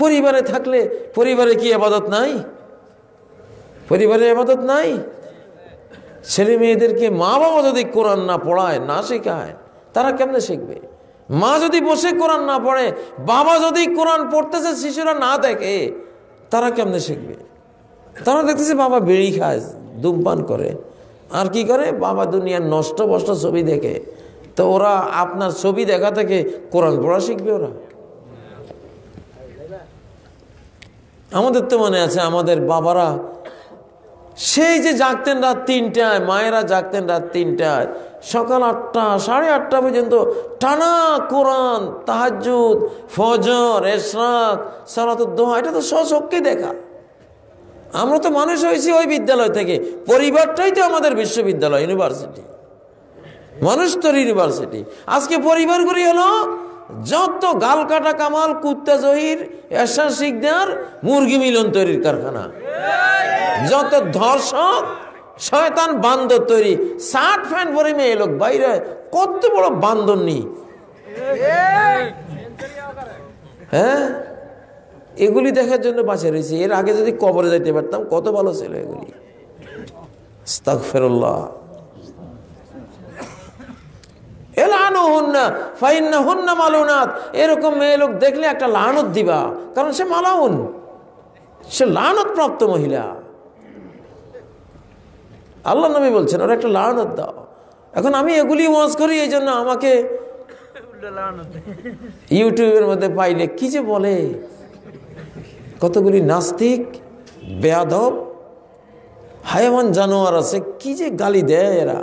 পরিবারে থাকলে পরিবারে কি ইবাদত নাই? পরিবারে ইবাদত নাই? ছেলে মেয়েদেরকে মা বাবা যদি কোরআন না পড়ায়, না শেখায়, তারা কেমনে শিখবে? মা যদি বসে কোরআন না পড়ে, বাবা যদি কোরআন পড়তেছে শিশুরা না দেখে, তারা কেমনে শিখবে? তারা দেখতেছে বাবা বিড়ি খায়, ধূমপান করে, আর কি করে, বাবা দুনিয়ার নষ্ট বষ্ট ছবি দেখে। তো ওরা আপনার ছবি দেখা থেকে কোরআন পড়া শিখবে ওরা? আমাদের তো মনে আছে, আমাদের বাবারা সেই যে জাগতেন রাত 3টায়, মায়েরা জাগতেন রাত 3টায়, সকাল 8টা, 8:30 পর্যন্ত টানা কোরআন, তাহাজ্জুদ, ফজর, ইশরাক, সালাতুদ দোহা, এটা তো স্বচক্ষে দেখা। আমরা তো মানুষ হয়েছি ওই বিদ্যালয় থেকে। পরিবারটাই তো আমাদের বিশ্ববিদ্যালয়, ইউনিভার্সিটি। মানুষ তো ইউনিভার্সিটি। আজকে পরিবারগুলি হলো যত গাল কাটা কামাল, কুত্তা জহির, এরশা শিকদার, মুরগি মিলন তৈরির কারখানা। যত ধর্ষক, শয়তান, বান্দর তৈরি। 60 ফ্যান পরে মেয়ে লোক বাইরে, কত বড় বান্দর নি। হ্যাঁ, এগুলি দেখার জন্য বাঁচে রয়েছে। এর আগে যদি কবরে যাইতে পারতাম কত ভালো ছিল এগুলি। আস্তাগফিরুল্লাহ। এরকম মেয়ে লোক দেখলে একটা লানত দিবা, কারণ সে মালাউন, সে লানত প্রাপ্ত মহিলা। আল্লাহ নবী বলছেন ওরা একটা লানত দাও। এখন আমি এগুলি ওয়াজ করি, এই জন্য আমাকে ইউটিউবের মধ্যে পাইলে কি যে বলে, কতগুলি নাস্তিক, বেয়াদব, হায়াওয়ান জানোয়ার আছে, কি যে গালি দেয় এরা।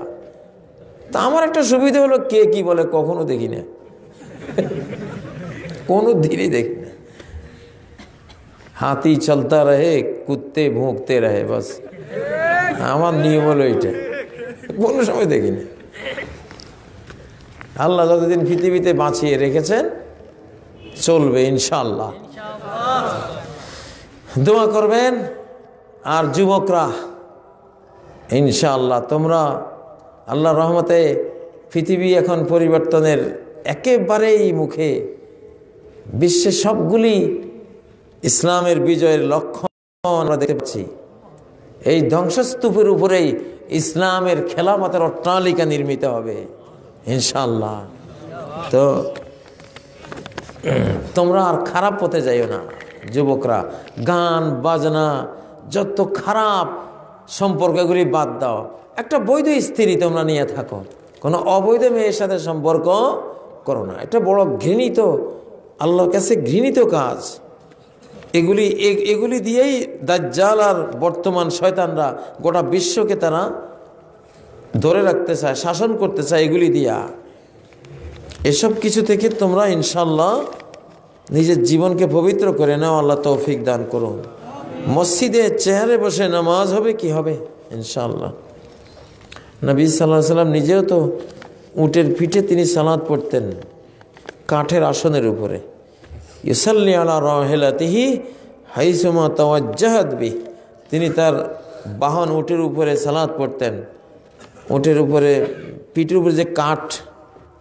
তা আমার একটা সুবিধা হলো, কে কি বলে কখনো দেখি না, কোনো দিনই দেখি না। হাতি চলতা রহে, কুত্তে ভুঁকতে রহে, বাস আমার নিয়ম হলো এটা, কোনো সময় দেখি না। আল্লাহ যতদিন পৃথিবীতে বাঁচিয়ে রেখেছেন চলবে ইনশাআল্লাহ। দোয়া করবেন। আর যুবকরা ইনশাআল্লাহ তোমরা আল্লাহর রহমতে পৃথিবী এখন পরিবর্তনের একেবারেই মুখে, বিশ্বের সবগুলি ইসলামের বিজয়ের লক্ষণ আমরা দেখতে পাচ্ছি। এই ধ্বংসস্তূপের উপরেই ইসলামের খেলাফতের অট্টালিকা নির্মিত হবে ইনশাআল্লাহ। তো তোমরা আর খারাপ পথে যাইও না যুবকরা। গান বাজনা যত খারাপ সম্পর্কগুলি বাদ দাও। একটা বৈধ স্ত্রী তোমরা নিয়ে থাকো, কোনো অবৈধ মেয়ের সাথে সম্পর্ক করো না। এটা বড় ঘৃণিত, আল্লাহর কাছে ঘৃণিত কাজ। এগুলি দিয়েই দাজ্জাল আর বর্তমান শয়তানরা গোটা বিশ্বকে তারা ধরে রাখতে চায়, শাসন করতে চায় এগুলি দিয়া। এসব কিছু থেকে তোমরা ইনশাআল্লাহ নিজের জীবনকে পবিত্র করে নাও। আল্লাহ তৌফিক দান করুন। মসজিদে চেয়ারে বসে নামাজ হবে কি হবে ইনশাআল্লাহ। নবী সাল্লাল্লাহু আলাইহি সাল্লাম নিজেও তো উটের পিঠে তিনি সালাত পড়তেন, কাঠের আসনের উপরে। ইউসাল্লি আলা রাহিলাতিহি হাইসুমা তাওয়াজ্জাহাত বিহি, তিনি তার বাহন উটের উপরে সালাত পড়তেন। উটের উপরে পিঠের উপরে যে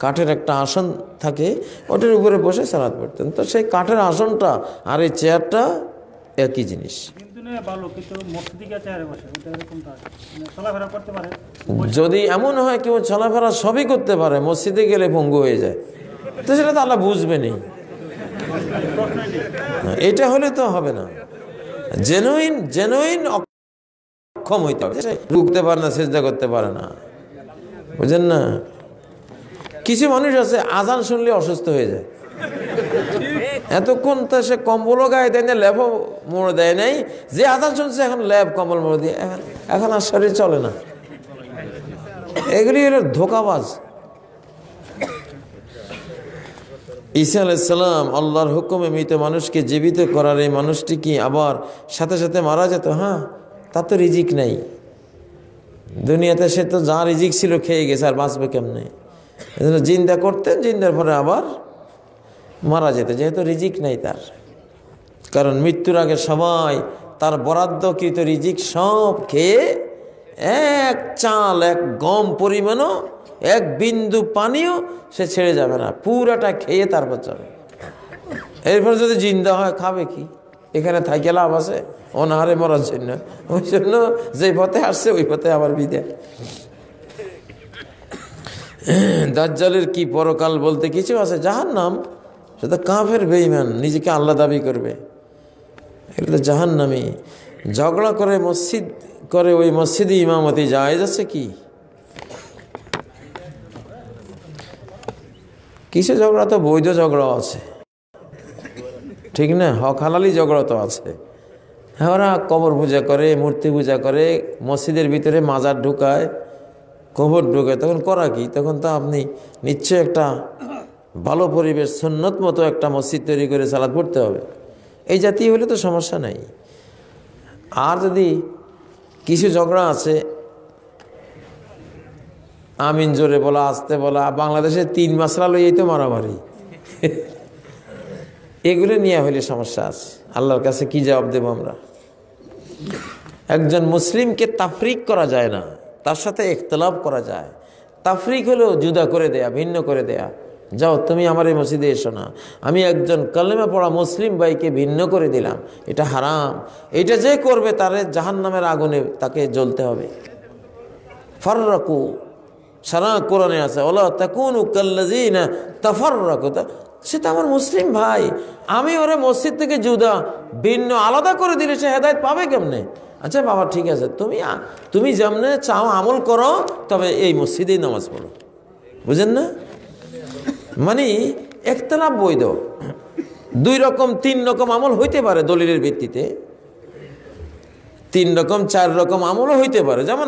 কাঠের একটা আসন থাকে, ওটার উপরে বসে সালাত পড়তেন। তো সেই কাঠের আসনটা আর এই চেয়ারটা একই জিনিস। যদি এমন হয় কেউ চলাফেরা সবই করতে পারে, মসজিদে গেলে ভঙ্গ হয়ে যায়, তো সেটা তো আল্লাহ বুঝবেনি। এটা হলে তো হবে না। জেনুইন অক্ষম হইতে হবে, রুখতে পারে না, সেজদা করতে পারে না, বুঝেন না? কিছু মানুষ আছে আজান শুনলে অসুস্থ হয়ে যায়। এতক্ষণ তো সে কম্বলও গায়ে দেয় না, ল্যাবও মোড়ে দেয় নাই, যে আজান শুনছে এখন ল্যাব কম্বল মোড়ে দিয়ে এখন আর শরীর চলে না। এগুলি হলো ধোঁকাবাজ। ঈসা আলাইহিস সালাম আল্লাহর হুকুমে মৃত মানুষকে জীবিত করার এই মানুষটি কি আবার সাথে সাথে মারা যেত? হ্যাঁ, তার তো রিজিক নাই দুনিয়াতে, সে তো যা রিজিক ছিল খেয়ে গেছে, আর বাঁচবে কেমনে? এজন্য জিন্দা করতেন, জিন্দার পরে আবার মারা যেত, যেহেতু রিজিক নাই তার। কারণ মৃত্যুর আগে সবাই তার বরাদ্দকৃত রিজিক সব খেয়ে এক চাল, এক গম পরিমাণও, এক বিন্দু পানিও সে ছেড়ে যাবে না, পুরাটা খেয়ে তারপর যাবে। এরপর যদি জিন্দা হয় খাবে কি? এখানে থাকি লাভ আছে? অনাহারে মরার জন্য। ওই জন্য যে পথে আসছে ওই পথে আবার বিদায়। দাজ্জালের কি পরকাল বলতে কিছু আছে? জাহান্নাম। সে তো কাফের বেঈমান, নিজেকে আল্লাহ দাবি করবে, এগুলো জাহান্নামী। ঝগড়া করে মসজিদ করে, ওই মসজিদে ইমামতি জায়েজ আছে কি? কিছু ঝগড়া তো বৈধ ঝগড়া আছে, ঠিক না? হক হালালি ঝগড়া তো আছে। হ্যাঁ, ওরা কবর পূজা করে, মূর্তি পূজা করে, মসজিদের ভিতরে মাজার ঢুকায়, কবর ঢুকায়, তখন করা কি? তখন তো আপনি নিশ্চয় একটা ভালো পরিবেশ, সুন্নত মতো একটা মসজিদ তৈরি করে সালাত পড়তে হবে। এই জাতীয় হলে তো সমস্যা নাই। আর যদি কিছু ঝগড়া আছে, আমিন জোরে বলা, আসতে বলা, বাংলাদেশে 3 মাসলা লইয়াই তো মারামারি, এগুলো নিয়ে হইলে সমস্যা আছে। আল্লাহর কাছে কি জবাব দেব আমরা? একজন মুসলিমকে তাফরিক করা যায় না, তার সাথে ইখতিলাফ করা যায়। তাফরিক হলো জুদা করে দেয়া, ভিন্ন করে দেয়া। যাও তুমি আমার এই মসজিদে এসো না, আমি একজন কালেমা পড়া মুসলিম ভাইকে ভিন্ন করে দিলাম, এটা হারাম। এটা যে করবে তার জাহান্নামের আগুনে তাকে জ্বলতে হবে। ফাররাকু, সারা কোরআনে আছে, ওলা তাকুনু কাল্লাযিনা তাফাররাকু, সে তো আমার মুসলিম ভাই, আমি ওরে মসজিদ থেকে জুদা ভিন্ন আলাদা করে দিলে সে হেদায়েত পাবে কেমনে? আচ্ছা বাবা ঠিক আছে, তুমি যেমনে চাও আমল করো, তবে এই মসজিদেই নামাজ পড়ো, বুঝেন না? মানে ইখতিলাফ বৈধ। 2 রকম 3 রকম আমল হইতে পারে দলিলের ভিত্তিতে, 3 রকম 4 রকম আমলও হইতে পারে। যেমন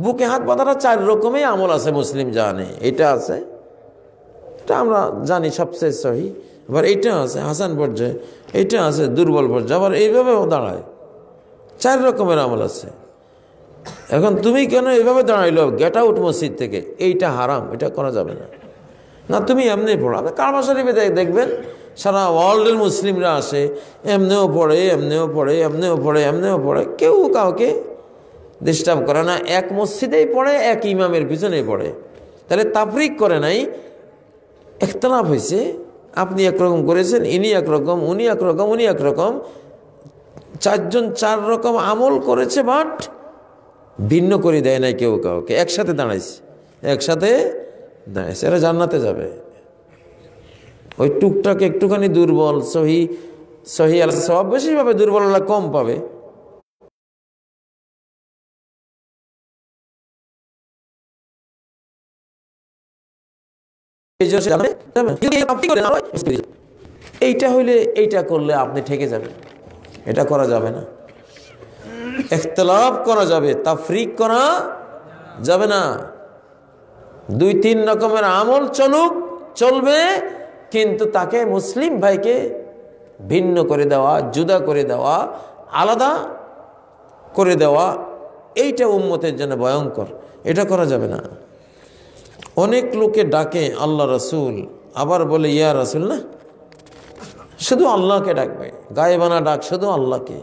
বুকে হাত বাঁধাটা 4 রকমই আমল আছে, মুসলিম জানে, এটা আছে, এটা আমরা জানি সবচেয়ে সহি। আবার এইটা আছে হাসান পর্যায়ে, এইটা আছে দুর্বল পর্যায়ে, আবার এইভাবেও দাঁড়ায়। 4 রকমের আমল আছে। এখন তুমি কেন এইভাবে দাঁড়াইলো? গেট আউট মসজিদ থেকে, এইটা হারাম, এটা করা যাবে না। না তুমি এমনি পড়ো। আপনি কাবা শরীফে দেখবেন সারা ওয়ার্ল্ডের মুসলিমরা আসে, এমনিও পড়ে, এমনিও পড়ে, এমনিও পড়ে, এমনিও পড়ে, কেউ কাউকে ডিস্টার্ব করে না। এক মসজিদেই পড়ে, এক ইমামের পিছনেই পড়ে। তাহলে তাফরিক করে নাই, ইখতিলাফ হয়েছে। আপনি একরকম করেছেন, ইনি একরকম, উনি একরকম, উনি একরকম, চারজন চার রকম আমল করেছে, বাট ভিন্ন করে দেয় নাই কেউ কাউকে, একসাথে দাঁড়াইছে, একসাথে দাঁড়াইছে। এরা জান্নাতে যাবে। ওই টুকটাক একটুখানি দুর্বল, সহি আল্লাহ সব বেশি পাবে, দুর্বল আল্লাহ কম পাবে। এইটা হইলে এইটা করলে আপনি ঠেকে যাবেন, এটা করা যাবে না। ইখতিলাফ করা যাবে, তাফরিক করা যাবে না। দুই তিন রকমের আমল চলবে, কিন্তু তাকে মুসলিম ভাইকে ভিন্ন করে দেওয়া, জুদা করে দেওয়া, আলাদা করে দেওয়া, এইটা উম্মতের জন্য ভয়ঙ্কর। এটা করা যাবে না। অনেক লোকে ডাকে আল্লাহ রসুল, আবার বলে ইয়া রসুল না, শুধু আল্লাহকে ডাকবে, গায়েবানা ডাক শুধু আল্লাহকে,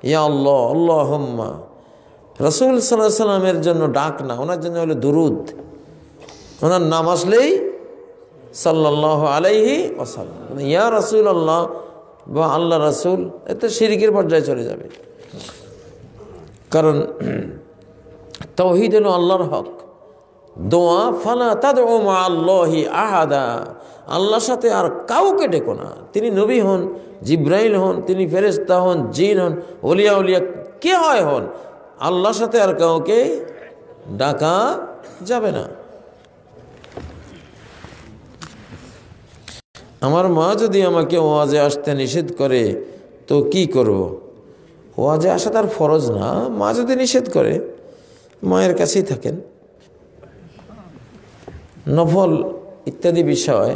ইয়া আল্লাহ, আল্লাহুম্মা। রসুল সাল্লাল্লাহু আলাইহি সাল্লামের জন্য ডাক না, ওনার জন্য হলো দুরুদ। ওনার নাম আসলেই সাল্লাল্লাহু আলাইহি ওয়াসাল্লাম, ইয়া রাসূল আল্লাহ বা আল্লাহ রাসূল, এতে শিরকের পর্যায়ে চলে যাবে। কারণ তাওহীদ হলো আল্লাহর হক। দোয়া ফালা তাদউ মা আল্লাহি আহাদা, আল্লাহর সাথে আর কাউকে ডেকো না। তিনি নবী হন, জিব্রাইল হন, তিনি ফেরেশতা হন, জিন হন, ওলিয়া উলিয়া কে হয় হন, আল্লাহর সাথে আর কাউকে ডাকা যাবে না। আমার মা যদি আমাকে ওয়াজে আসতে নিষেধ করে তো কি করব? ওয়াজে আসা তার ফরজ না। মা যদি নিষেধ করে, মায়ের কাছেই থাকেন। নফল ইত্যাদি বিষয়,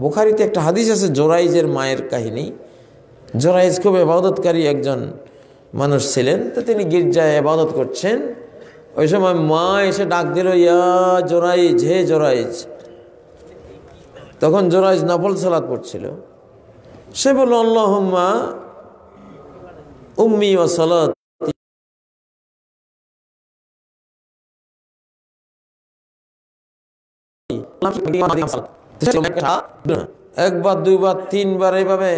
বুখারীতে একটা হাদিস আছে জোরাইজের মায়ের কাহিনী। জোরাইজ খুব ইবাদতকারী একজন মানুষ ছিলেন। তো তিনি গির্জায় ইবাদত করছেন, ওই সময় মা এসে ডাক দিল, ইয়া জোরাইজ, হে জোরাইজ। তখন জোরাইজ নফল সালাত পড়ছিল। সে বলল, আল্লাহুম্মা উম্মি ওয়া সালাত, একবার দুইবার তিনবার এইভাবে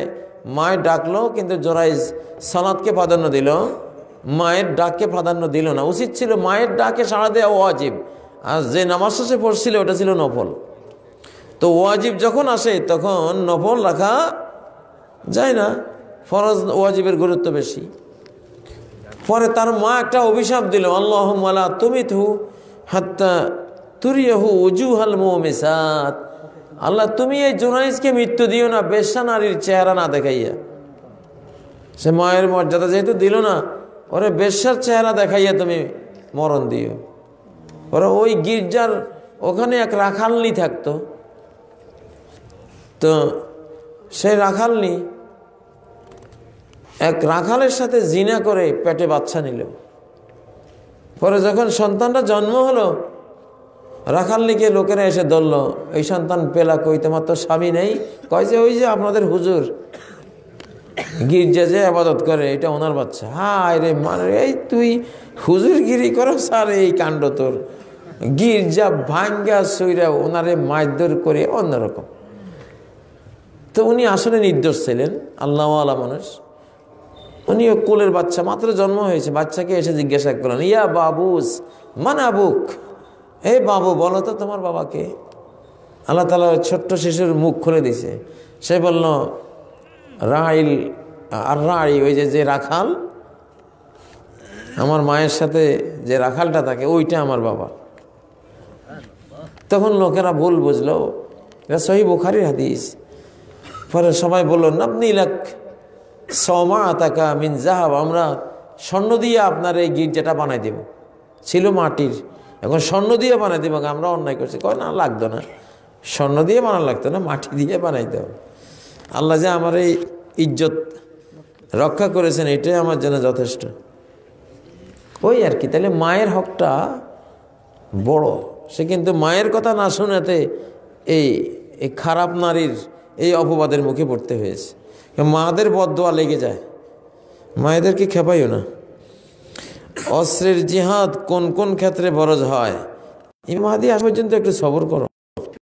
মায়ের ডাকলো, কিন্তু জোরাইজ সালাতকে প্রাধান্য দিল, মায়ের ডাককে প্রাধান্য দিল না। উচিত ছিল মায়ের ডাকে সাড়া দেওয়া ওয়াজিব, আর যে নামাজ শেষে পড়ছিল ওটা ছিল নফল। তো ওয়াজিব যখন আসে তখন নফল রাখা যায় না, ফরজ ওয়াজিবের গুরুত্ব বেশি। পরে তার মা একটা অভিশাপ দিল, আল্লাহুম্মা লা তুমিতহু হাত্তা তুরিয়াহু উজুহাল মুমিসাত, আল্লাহ তুমি এই জোরাইজকে মৃত্যু দিও না বেশ্যা নারীর চেহারা না দেখাইয়া। সে মায়ের মর্যাদা যেহেতু দিল না, ওরে বেশ্যার চেহারা দেখাইয়া তুমি মরণ দিও। ওরা ওই গির্জার ওখানে এক রাখালনি থাকতো, তো সেই রাখালনি এক রাখালের সাথে জিনা করে পেটে বাচ্চা নিল। পরে যখন সন্তানটা জন্ম হলো, রাখালনিকে লোকেরা এসে ধরল, এই সন্তান পেলা কই, তোমার তো স্বামী নেই? কয় যে ওই যে আপনাদের হুজুর গির্জা যে আবাদত করে, এটা ওনার বাচ্চা। হায় রে, মানে এই তুই হুজুরগিরি করো স্যার, এই কাণ্ড তোর। গির্জা ভাঙ্গা সইরা ওনারে মারধর করে অন্যরকম। তো উনি আসলে নির্দোষ ছিলেন, আল্লাহওয়ালা মানুষ। উনি কোলের বাচ্চা, মাত্র জন্ম হয়েছে। বাচ্চাকে এসে জিজ্ঞাসা করলেন, ইয়া বাবুস মান আবুক, হে বাবু বলো তো তোমার বাবাকে। আল্লাহ তাআলা ছোট্ট শিশুর মুখ খুলে দিছে। সে বলল, রাইল আর রাই, ওই যে রাখাল, আমার মায়ের সাথে যে রাখালটা থাকে ওইটা আমার বাবা। তখন লোকেরা ভুল বুঝলো, এটা সহিহ বুখারীর হাদিস। পরে সবাই বলল, নাবনি লাক সওমাআতাকা মিন যাহাব, আমরা স্বর্ণ দিয়ে আপনার এই গির্জাটা বানাই দেব। ছিল মাটির, এখন স্বর্ণ দিয়ে বানাই দেব। আমরা অন্যায় করছি? কয় না, লাগতো না, স্বর্ণ দিয়ে বানানো লাগতো না, মাটি দিয়ে বানাইতে হবে। আল্লাহ যে আমার এই ইজ্জত রক্ষা করেছেন, এটাই আমার জন্য যথেষ্ট। ওই আর কি। তাহলে মায়ের হকটা বড়। সে কিন্তু মায়ের কথা না শোনাতে এই এই খারাপ নারীর এই অপবাদের মুখে পড়তে হয়েছে। মাদের বদদোয়া লেগে যায়, মায়েদেরকে খেপাইও না। অস্ত্রের জিহাদ কোন কোন ক্ষেত্রে ফরজ হয়, এই মাহাদি আজ পর্যন্ত একটু সবর করো।